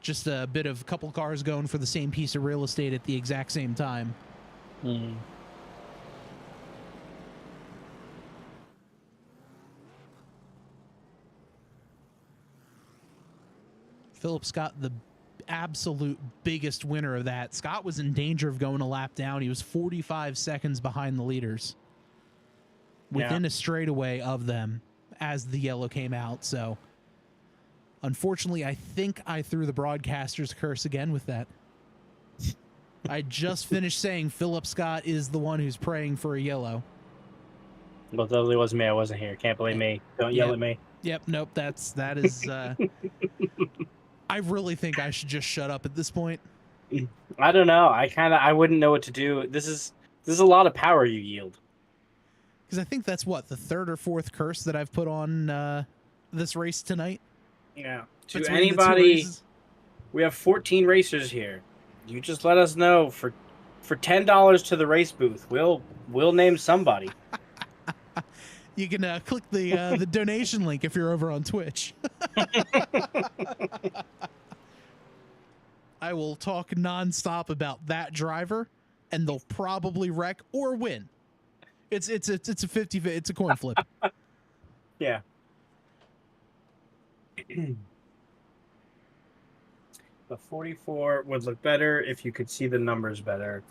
Speaker 1: Just a bit of a couple cars going for the same piece of real estate at the exact same time. Philip Scott, the absolute biggest winner of that. Scott was in danger of going a lap down. He was 45 seconds behind the leaders. Within a straightaway of them as the yellow came out, so... Unfortunately, I think I threw the broadcaster's curse again with that. I just finished saying Philip Scott is the one who's praying for a yellow.
Speaker 2: Well, totally wasn't me. I wasn't here. Can't blame me. Don't yell at me.
Speaker 1: Yep. Nope. That is. I really think I should just shut up at this point.
Speaker 2: I don't know. I wouldn't know what to do. This is a lot of power you yield.
Speaker 1: Because I think that's what the third or fourth curse that I've put on this race tonight.
Speaker 2: Yeah. To
Speaker 1: Between
Speaker 2: anybody, we have 14 racers here. You just let us know for $10 to the race booth. We'll name somebody.
Speaker 1: You can click the donation link if you're over on Twitch. I will talk nonstop about that driver, and they'll probably wreck or win. It's a 50. It's a coin flip.
Speaker 2: Yeah. The 44 would look better if you could see the numbers better.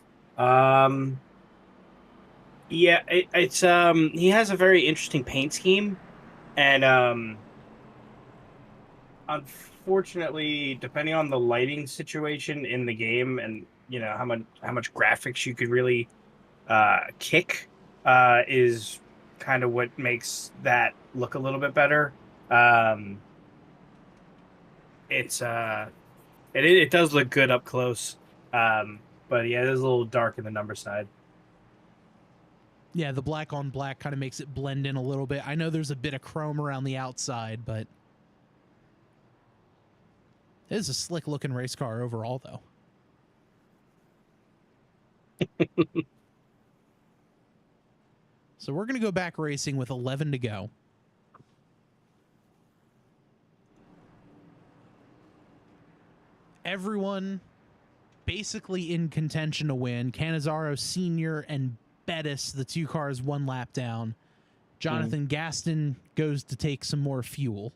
Speaker 2: Yeah, it's he has a very interesting paint scheme, and unfortunately, depending on the lighting situation in the game, and you know how much graphics you could really kick, is kind of what makes that look a little bit better. It's It does look good up close. But yeah, it is a little dark in the number side.
Speaker 1: Yeah, the black on black kind of makes it blend in a little bit. I know there's a bit of chrome around the outside, but it is a slick looking race car overall, though. So we're going to go back racing with 11 to go. Everyone basically in contention to win. Canizaro Sr. and Bettis, the two cars, one lap down. Jonathan Gaston goes to take some more fuel.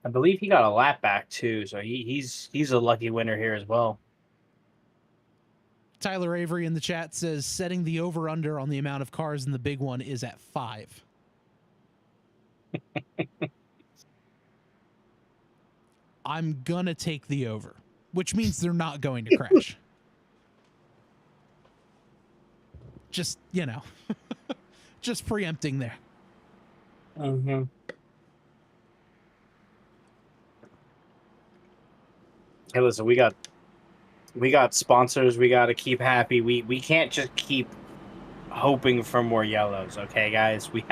Speaker 2: I believe he got a lap back too, so he's a lucky winner here as well.
Speaker 1: Tyler Avery in the chat says setting the over-under on the amount of cars in the big one is at 5. I'm gonna take the over, which means they're not going to crash. Just, you know, just preempting there.
Speaker 2: Mm-hmm. Hey, listen, we got sponsors. We got to keep happy. We can't just keep hoping for more yellows, okay, guys? We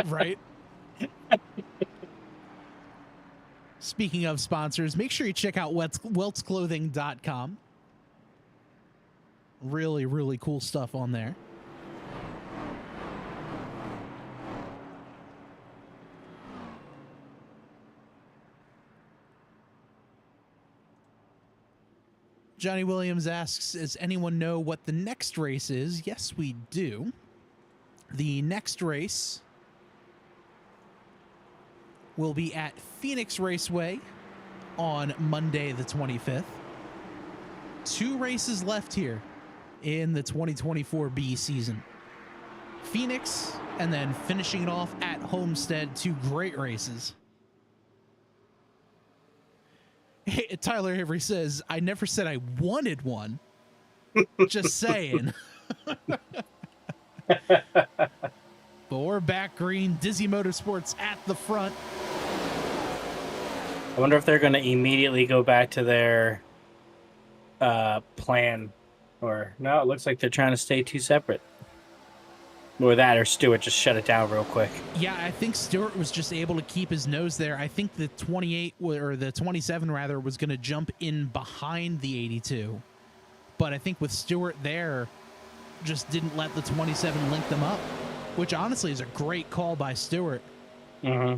Speaker 1: right. Speaking of sponsors, make sure you check out weltsclothing.com. Really, really cool stuff on there. Johnny Williams asks, does anyone know what the next race is? Yes, we do. The next race will be at Phoenix Raceway on Monday the 25th. 2 races left here in the 2024 B season. Phoenix, and then finishing it off at Homestead. 2 great races. Tyler Avery says, I never said I wanted one. Just saying. But we're back green. Dizzy Motorsports at the front.
Speaker 2: I wonder if they're going to immediately go back to their plan. Or, no, it looks like they're trying to stay 2 separate. Or that, or Stewart just shut it down real quick.
Speaker 1: Yeah, I think Stewart was just able to keep his nose there. I think the 28, or the 27 rather, was going to jump in behind the 82. But I think with Stewart there, just didn't let the 27 link them up, which honestly is a great call by Stewart.
Speaker 2: Mm-hmm.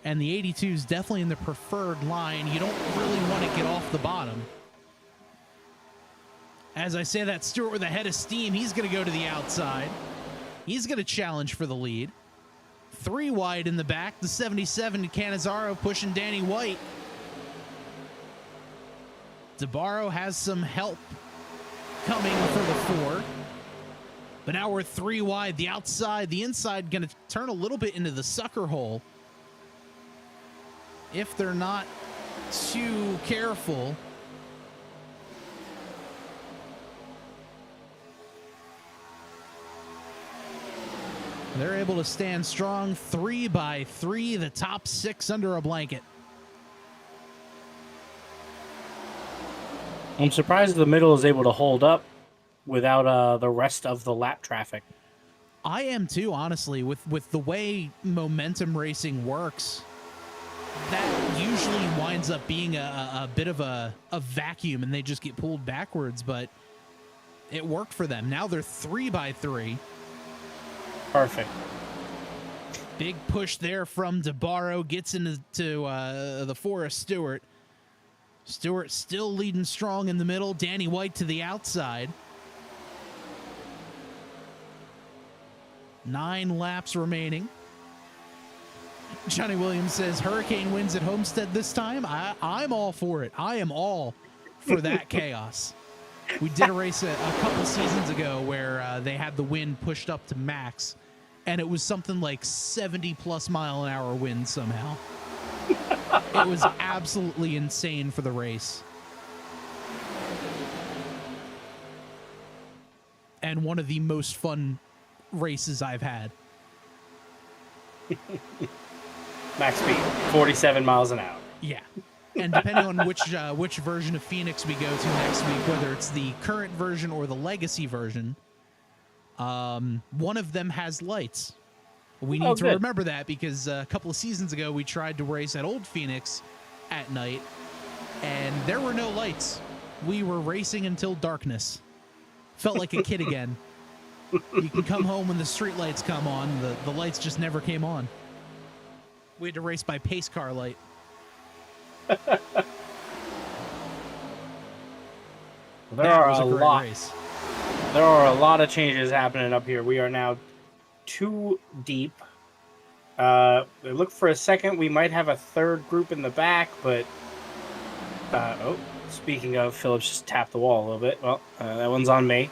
Speaker 1: And the 82 is definitely in the preferred line. You don't really want to get off the bottom. As I say that, Stewart with a head of steam, he's going to go to the outside. He's going to challenge for the lead. 3 wide in the back, the 77 to Canizaro pushing Danny White. DeBarro has some help coming for the 4. But now we're 3 wide, the outside, the inside going to turn a little bit into the sucker hole. If they're not too careful. They're able to stand strong 3 by 3, the top 6 under a blanket.
Speaker 2: I'm surprised the middle is able to hold up without the rest of the lap traffic.
Speaker 1: I am too, honestly, with the way momentum racing works. That usually winds up being a bit of a vacuum and they just get pulled backwards, but it worked for them. Now they're 3 by 3.
Speaker 2: Perfect.
Speaker 1: Big push there from DeBarro. Gets into the Forest Stewart. Stewart still leading strong in the middle. Danny White to the outside. 9 laps remaining. Johnny Williams says, Hurricane wins at Homestead this time. I'm all for it. I am all for that chaos. We did a race a couple seasons ago where they had the wind pushed up to max, and it was something like 70+ mile an hour wind somehow. It was absolutely insane for the race. And one of the most fun races I've had.
Speaker 2: Max speed, 47 miles an hour.
Speaker 1: Yeah. And depending on which version of Phoenix we go to next week, whether it's the current version or the legacy version, one of them has lights. We need to remember that because a couple of seasons ago we tried to race at Old Phoenix at night, and there were no lights. We were racing until darkness. Felt like a kid again. You can come home when the street lights come on. The lights just never came on. We had to race by pace car light.
Speaker 2: There are a lot of changes happening up here. We are now 2 deep. Look for a second. We might have a third group in the back, but speaking of, Phillips just tapped the wall a little bit. Well, that one's on me.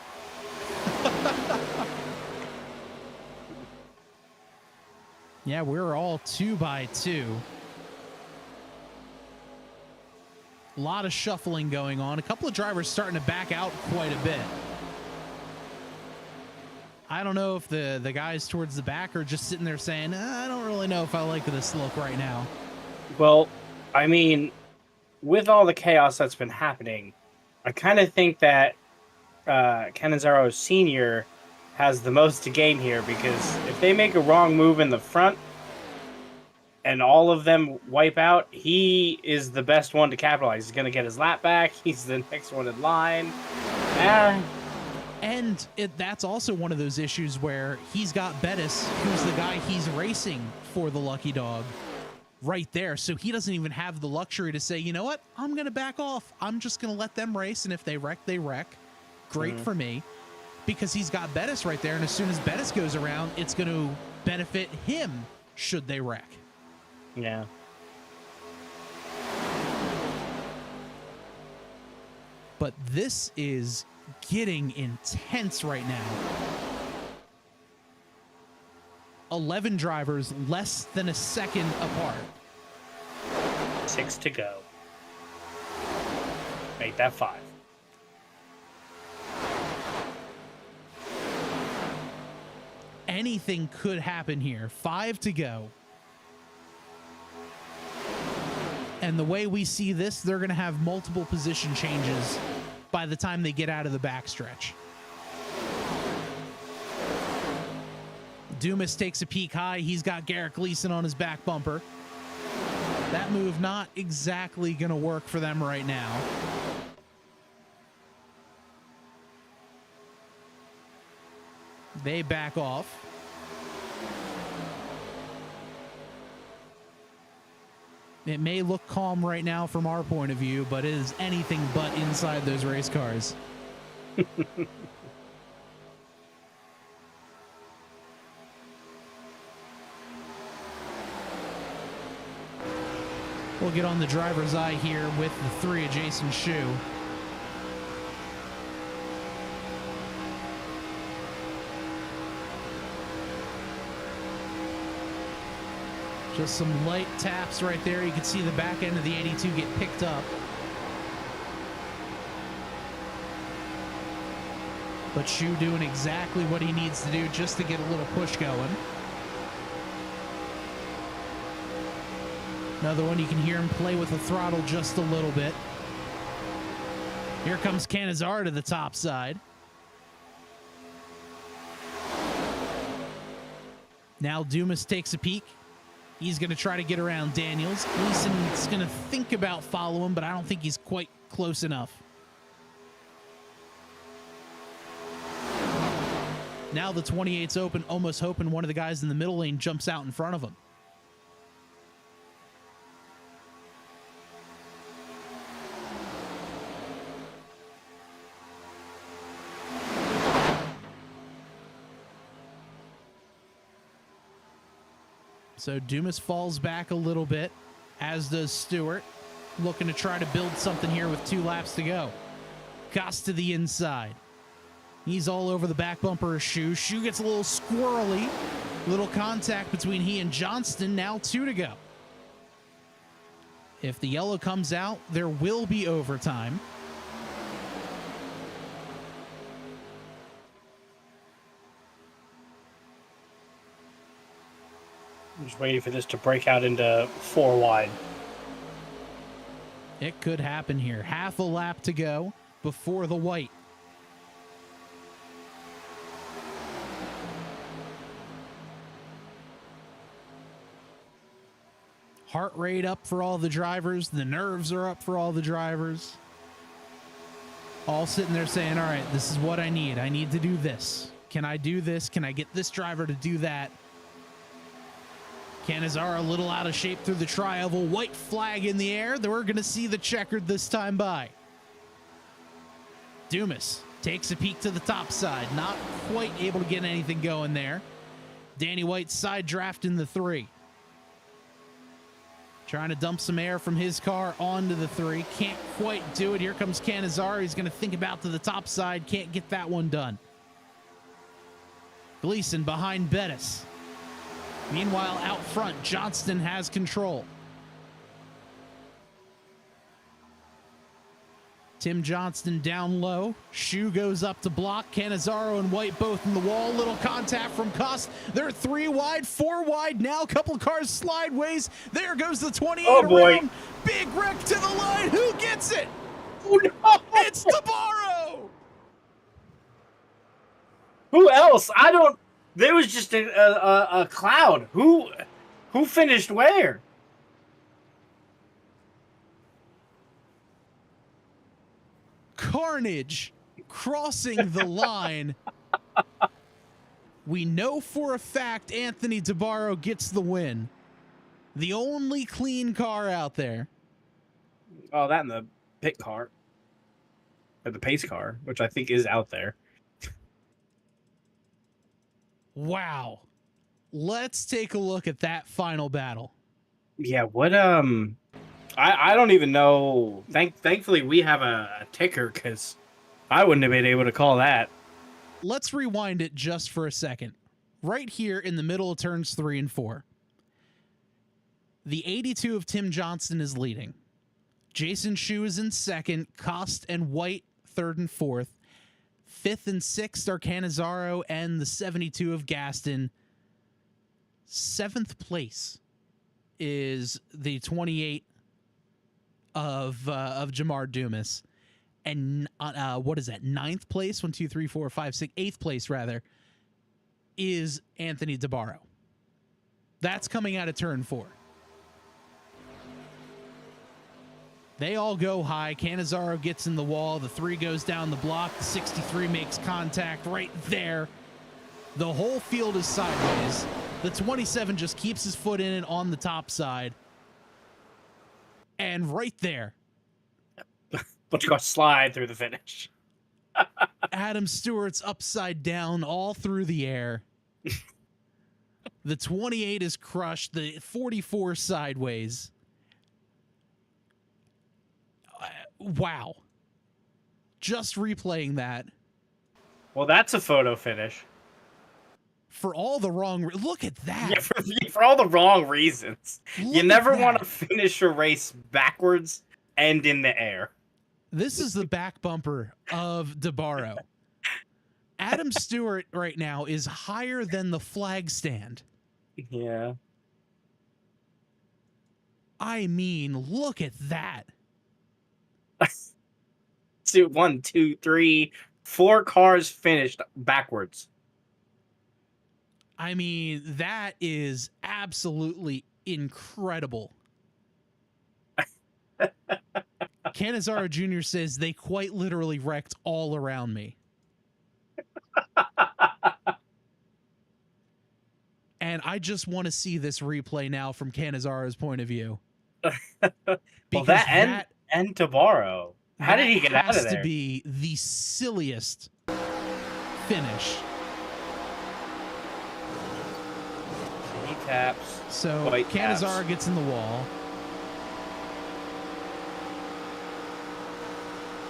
Speaker 1: Yeah, we're all 2 by 2. A lot of shuffling going on. A couple of drivers starting to back out quite a bit. I don't know if the guys towards the back are just sitting there saying, I don't really know if I like this look right now.
Speaker 2: Well, I mean, with all the chaos that's been happening, I kind of think that Canizaro Sr. has the most to gain here, because if they make a wrong move in the front and all of them wipe out, he is the best one to capitalize. He's going to get his lap back. He's the next one in line.
Speaker 1: And that's also one of those issues where he's got Bettis, who's the guy he's racing for the Lucky Dog, right there. So he doesn't even have the luxury to say, you know what, I'm going to back off. I'm just going to let them race, and if they wreck, they wreck. Great for me, because he's got Bettis right there, and as soon as Bettis goes around, it's going to benefit him should they wreck.
Speaker 2: Yeah.
Speaker 1: But this is getting intense right now. 11 drivers, less than a second apart.
Speaker 2: 6 to go. Make that 5.
Speaker 1: Anything could happen here. 5 to go. And the way we see this, they're going to have multiple position changes by the time they get out of the backstretch. Dumas takes a peek high. He's got Garrett Gleason on his back bumper. That move not exactly going to work for them right now. They back off. It may look calm right now from our point of view, but it is anything but inside those race cars. We'll get on the driver's eye here with the 3 of Jason Schue. Just some light taps right there. You can see the back end of the 82 get picked up. But Schue doing exactly what he needs to do just to get a little push going. Another one, you can hear him play with the throttle just a little bit. Here comes Canizaro to the top side. Now Dumas takes a peek. He's going to try to get around Daniels. Gleason's going to think about following, but I don't think he's quite close enough. Now the 28's open, almost hoping one of the guys in the middle lane jumps out in front of him. So Dumas falls back a little bit, as does Stewart, looking to try to build something here with 2 laps to go. Goss to the inside. He's all over the back bumper of Schue. Schue gets a little squirrely. Little contact between he and Johnston. Now 2 to go. If the yellow comes out, there will be overtime.
Speaker 2: I'm just waiting for this to break out into 4 wide.
Speaker 1: It could happen here. Half a lap to go before the white. Heart rate up for all the drivers. The nerves are up for all the drivers. All sitting there saying, all right, this is what I need. I need to do this. Can I do this? Can I get this driver to do that? Canizaro a little out of shape through the tri-oval. White flag in the air. We're going to see the checkered this time by. Dumas takes a peek to the top side. Not quite able to get anything going there. Danny White side draft in the 3. Trying to dump some air from his car onto the 3. Can't quite do it. Here comes Canizaro. He's going to think about to the top side. Can't get that one done. Gleason behind Bettis. Meanwhile, out front, Johnston has control. Tim Johnston down low. Schue goes up to block. Canizaro and White both in the wall. Little contact from Cost. They're 3 wide, 4 wide now. A couple cars slideways. There goes the 28
Speaker 2: Oh, boy.
Speaker 1: around. Big wreck to the line. Who gets it?
Speaker 2: Oh, no.
Speaker 1: It's Navarro.
Speaker 2: Who else? I don't. There was just a cloud. Who finished where?
Speaker 1: Carnage crossing the line. We know for a fact Anthony DeBarro gets the win. The only clean car out there.
Speaker 2: Oh, that in the pit car. Or the pace car, which I think is out there.
Speaker 1: Wow. Let's take a look at that final battle.
Speaker 2: Yeah, what I don't even know. Thankfully we have a ticker, because I wouldn't have been able to call that.
Speaker 1: Let's rewind it just for a second. Right here in the middle of turns 3 and 4. The 82 of Tim Johnston is leading. Jason Schue is in second. Cost and White third and fourth. 5th and 6th are Canizaro and the 72 of Gaston. 7th place is the 28 of Jamar Dumas. And what is that? 9th place? 1, 2, 3, 4, 5, 6. 8th place, rather, is Anthony DeBarro. That's coming out of turn 4. They all go high. Canizaro gets in the wall. The 3 goes down the block. The 63 makes contact right there. The whole field is sideways. The 27 just keeps his foot in it on the top side. And right there,
Speaker 2: But you got to slide through the finish.
Speaker 1: Adam Stewart's upside down all through the air. The 28 is crushed. The 44 sideways. Wow. Just replaying that.
Speaker 2: Well, that's a photo finish.
Speaker 1: For all the wrong... Look at that.
Speaker 2: Yeah, for all the wrong reasons.
Speaker 1: Look
Speaker 2: You
Speaker 1: at
Speaker 2: never
Speaker 1: that.
Speaker 2: want to finish a race backwards and in the air.
Speaker 1: This is the back bumper of DeBarro. Adam Stewart right now is higher than the flag stand.
Speaker 2: Yeah.
Speaker 1: I mean, look at that.
Speaker 2: 1, 2, 3, 4 cars finished backwards.
Speaker 1: I mean, that is absolutely incredible. Canizaro Jr. says they quite literally wrecked all around me. And I just want to see this replay now from Canizaro's point of view.
Speaker 2: Well, that and Tabarro. How did he get out of there?
Speaker 1: Has to be the silliest finish.
Speaker 2: He taps.
Speaker 1: So
Speaker 2: White
Speaker 1: Canizaro
Speaker 2: taps.
Speaker 1: gets in the wall.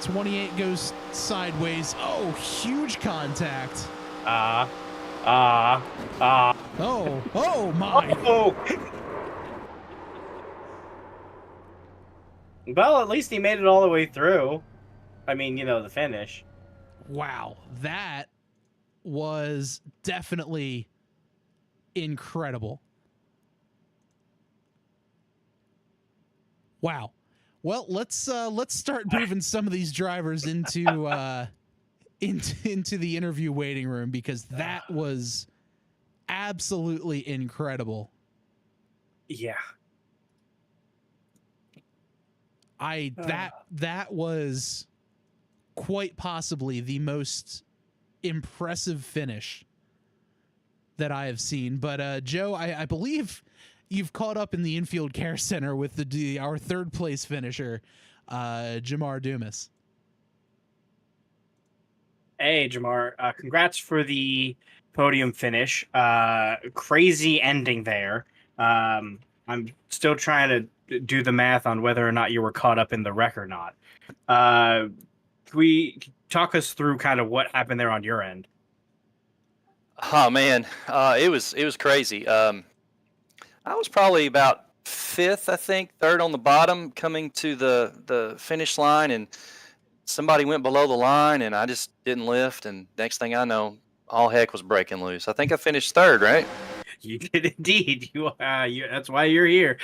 Speaker 1: 28 goes sideways. Oh, huge contact. Oh, my.
Speaker 2: Oh. Well, at least he made it all the way through. I mean, you know, the finish.
Speaker 1: Wow. That was definitely incredible. Wow. Well, let's start moving some of these drivers into into the interview waiting room, because that was absolutely incredible.
Speaker 2: Yeah.
Speaker 1: That was quite possibly the most impressive finish that I have seen. But Joe, I believe you've caught up in the infield care center with our third place finisher, Jamar Dumas.
Speaker 2: Hey, Jamar. Congrats for the podium finish. Crazy ending there. I'm still trying to do the math on whether or not you were caught up in the wreck or not. Can we talk us through kind of what happened there on your end?
Speaker 8: Oh man, it was crazy. I was probably about fifth, I think, third on the bottom, coming to the finish line, and somebody went below the line, and I just didn't lift. And next thing I know, all heck was breaking loose. I think I finished third, right?
Speaker 2: You did indeed. You that's why you're here.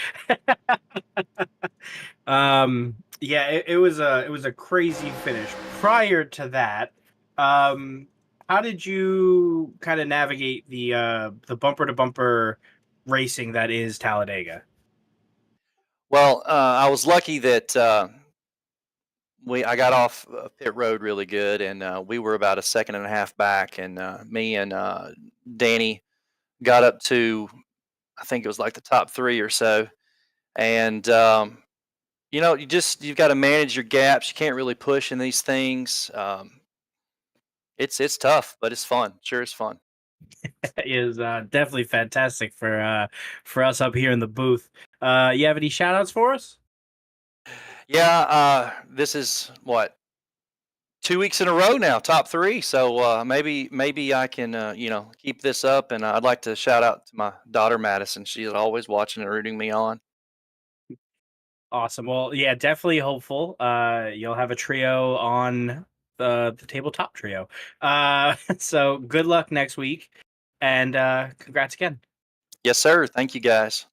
Speaker 2: Yeah, it was a crazy finish. Prior to that, how did you kind of navigate the bumper to bumper racing that is Talladega?
Speaker 8: Well, I was lucky that I got off pit road really good, and we were about a second and a half back, and me and Danny got up to, I think it was like the top three or so, and you've got to manage your gaps. You can't really push in these things. It's tough, but it's fun. Sure, it's fun.
Speaker 2: Is definitely fantastic for us up here in the booth. You have any shout outs for us?
Speaker 8: Yeah, this is what, 2 weeks in a row now, top three. So maybe I can keep this up. And I'd like to shout out to my daughter Madison. She's always watching and rooting me on.
Speaker 2: Awesome. Well, yeah, definitely hopeful. You'll have a trio on the tabletop trio. So good luck next week, and congrats again.
Speaker 8: Yes, sir. Thank you, guys.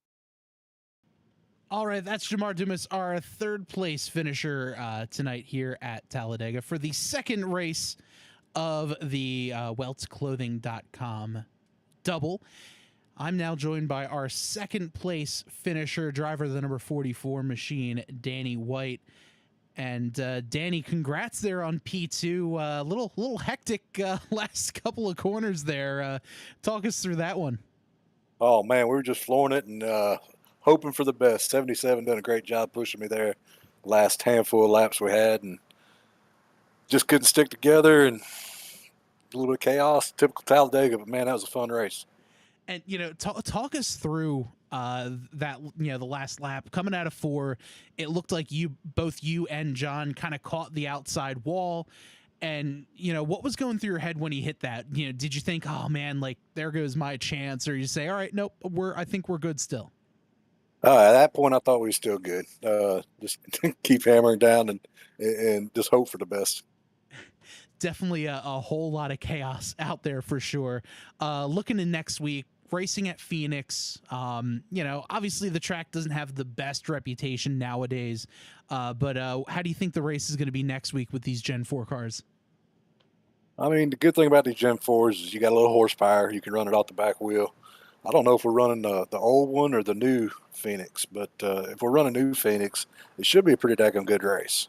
Speaker 1: All right, that's Jamar Dumas, our third place finisher tonight here at Talladega for the second race of the weltsclothing.com double. I'm now joined by our second place finisher, driver of the number 44 machine, Danny White. And Danny, congrats there on P2. Little hectic last couple of corners there. Talk us through that one.
Speaker 9: Oh man, we were just flooring it and hoping for the best. 77 done a great job pushing me there. Last handful of laps we had, and just couldn't stick together, and a little bit of chaos. Typical Talladega, but man, that was a fun race.
Speaker 1: And talk us through that. The last lap coming out of 4, it looked like both you and John kind of caught the outside wall. And what was going through your head when he hit that? Did you think, oh man, like there goes my chance, or you say, all right, nope, I think we're good still?
Speaker 9: At that point, I thought we were still good. Just keep hammering down and just hope for the best.
Speaker 1: Definitely a whole lot of chaos out there for sure. Looking to next week, racing at Phoenix. Obviously the track doesn't have the best reputation nowadays. But how do you think the race is going to be next week with these Gen 4 cars?
Speaker 9: I mean, the good thing about these Gen 4s is you got a little horsepower. You can run it off the back wheel. I don't know if we're running the old one or the new Phoenix, but if we're running new Phoenix, it should be a pretty daggone good race.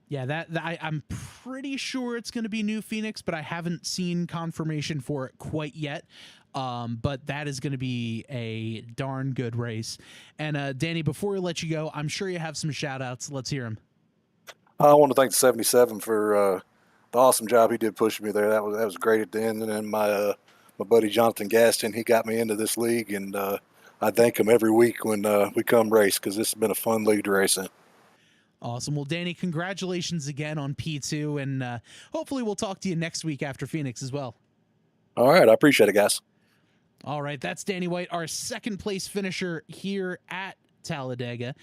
Speaker 1: Yeah, I'm pretty sure it's going to be new Phoenix, but I haven't seen confirmation for it quite yet. But that is going to be a darn good race. And Danny, before we let you go, I'm sure you have some shout outs. Let's hear them.
Speaker 9: I want to thank the 77 for the awesome job he did pushing me there. That was great at the end. And then my buddy Jonathan Gaston, he got me into this league, and I thank him every week when we come race, because this has been a fun league to race in.
Speaker 1: Awesome. Well, Danny, congratulations again on P2, and hopefully we'll talk to you next week after Phoenix as well.
Speaker 9: All right. I appreciate it, guys.
Speaker 1: All right. That's Danny White, our second place finisher here at Talladega.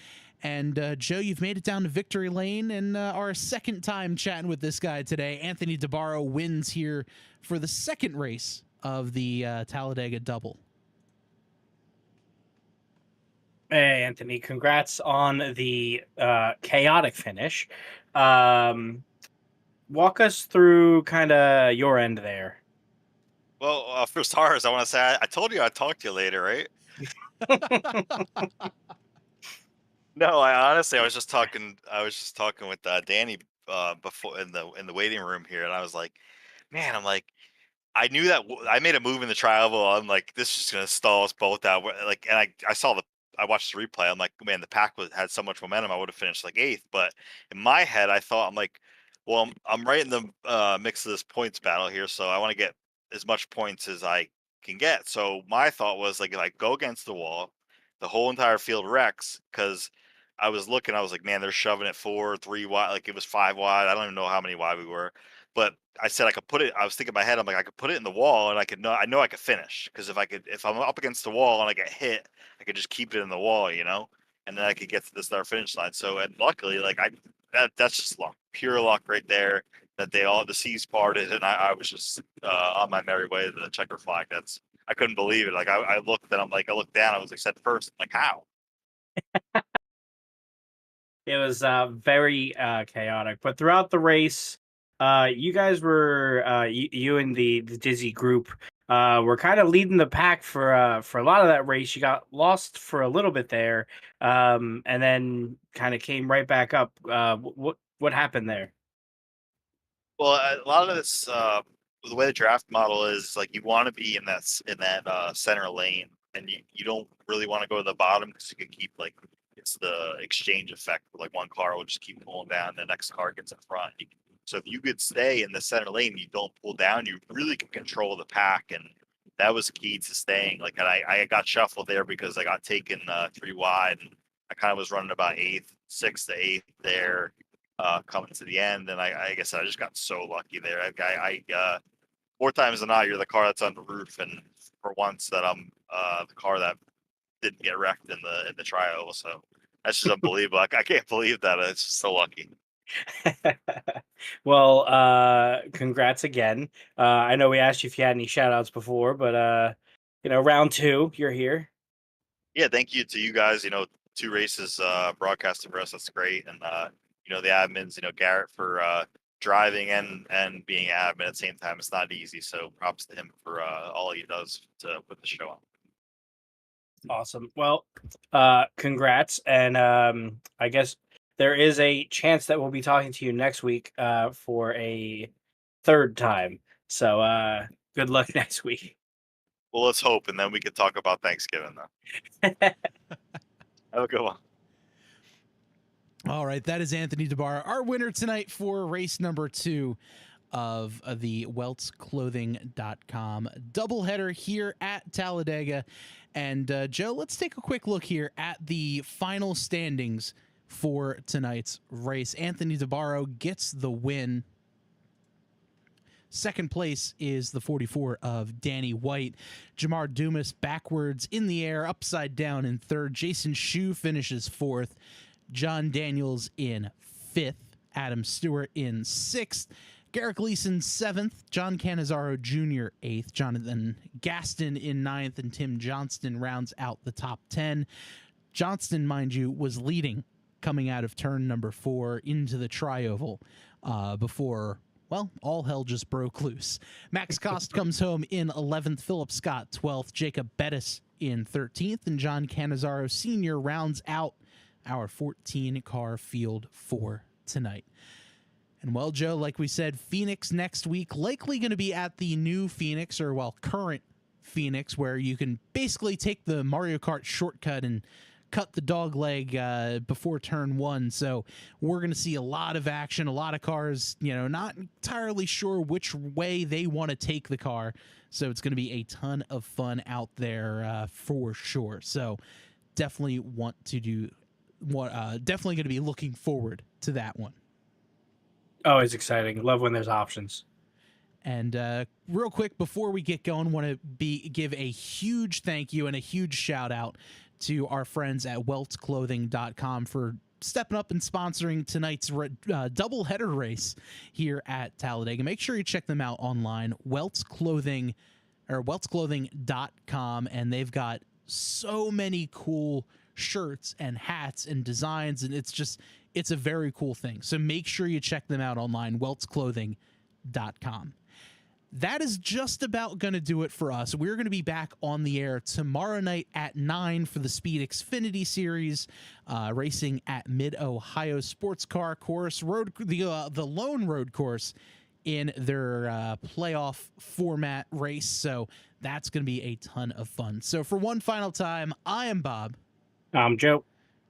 Speaker 1: And Joe, you've made it down to victory lane, and our second time chatting with this guy today. Anthony DeBarro wins here for the second race of the Talladega double.
Speaker 2: Hey, Anthony, congrats on the chaotic finish. Walk us through kind of your end there.
Speaker 6: Well, for starters, I want to say I told you I'd talk to you later, right? No, I honestly, I was just talking with Danny before in the waiting room here, and I was like, man, I'm like, I knew that I made a move in the trial. I'm like, this is just gonna stall us both out. Like, and I watched the replay. I'm like, man, the pack had so much momentum. I would have finished like 8th. But in my head, I thought, I'm like, well, I'm right in the mix of this points battle here, so I want to get as much points as I can get. So my thought was like, if I go against the wall, the whole entire field wrecks because I was looking. I was like, man, they're shoving it 4, 3 wide. Like it was 5 wide. I don't even know how many wide we were, but I said I could put it. I was thinking in my head, I'm like, I could put it in the wall, and I know I could finish because if I'm up against the wall and I get hit, I could just keep it in the wall, and then I could get to the start finish line. So, and luckily, like that's just luck, pure luck right there. That the seas parted, and I was just on my merry way to the checker flag. I couldn't believe it. Like I looked, and I looked down. I was like, set first. I'm like, how?
Speaker 2: It was very chaotic, but throughout the race, you guys were you and the Dizzy group were kind of leading the pack for a lot of that race. You got lost for a little bit there, and then kind of came right back up. What happened there?
Speaker 6: Well, a lot of this, the way the draft model is, like you want to be in that center lane, and you don't really want to go to the bottom because you can keep like it's the exchange effect. Like one car will just keep pulling down, the next car gets in front. So if you could stay in the center lane, you don't pull down, you really can control the pack, and that was key to staying. Like, and I got shuffled there because I got taken 3 wide, and I kind of was running about 8th, 6th to 8th there. Coming to the end, and I guess I just got so lucky there. More times than not, you're the car that's on the roof, and for once that I'm the car that didn't get wrecked in the trial. So that's just unbelievable. I can't believe that. It's just so lucky.
Speaker 2: Well, congrats again. I know we asked you if you had any shout outs before, but round 2, you're here.
Speaker 6: Yeah, thank you to you guys. 2 races broadcasting for us. That's great, and the admins, Garrett for driving and being admin at the same time. It's not easy, so props to him for all he does to put the show on.
Speaker 2: Awesome. Well, congrats, and I guess there is a chance that we'll be talking to you next week for a 3rd time. So good luck next week.
Speaker 6: Well, let's hope, and then we can talk about Thanksgiving though. Have a good one.
Speaker 1: All right, that is Anthony DeBarra, our winner tonight for race number 2 of the weltsclothing.com doubleheader here at Talladega. And Joe, let's take a quick look here at the final standings for tonight's race. Anthony DeBarra gets the win. Second place is the 44 of Danny White. Jamar Dumas backwards in the air, upside down in 3rd. Jason Schue finishes 4th. John Daniels in 5th, Adam Stewart in 6th, Garrett Gleason 7th, John Canizaro Jr. 8th, Jonathan Gaston in 9th, and Tim Johnston rounds out the top 10. Johnston, mind you, was leading coming out of turn number 4 into the tri-oval before, well, all hell just broke loose. Max Cost comes home in 11th, Philip Scott 12th, Jacob Bettis in 13th, and John Canizaro Sr. rounds out our 14-car field for tonight. And well, Joe, like we said, Phoenix next week, likely going to be at the new Phoenix, or well, current Phoenix, where you can basically take the Mario Kart shortcut and cut the dog leg before turn 1. So we're going to see a lot of action, a lot of cars, not entirely sure which way they want to take the car. So it's going to be a ton of fun out there for sure. So definitely definitely going to be looking forward to that one.
Speaker 2: Always exciting. Love when there's options.
Speaker 1: And real quick, before we get going, want to give a huge thank you and a huge shout out to our friends at weltsclothing.com for stepping up and sponsoring tonight's doubleheader race here at Talladega. Make sure you check them out online, weltsclothing.com, and they've got so many cool shirts and hats and designs, and it's a very cool thing. So make sure you check them out online, weltsclothing.com. That is just about going to do it for us. We're going to be back on the air tomorrow night at 9 for the Speed Xfinity Series, racing at Mid-Ohio Sports Car Course, the lone road course in their playoff format race. So that's going to be a ton of fun. So for one final time, I am Bob.
Speaker 2: I'm Joe.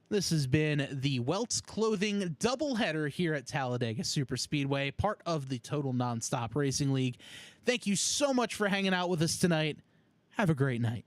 Speaker 1: This has been the Welts Clothing doubleheader here at Talladega Super Speedway, part of the Total Nonstop Racing League. Thank you so much for hanging out with us tonight. Have a great night.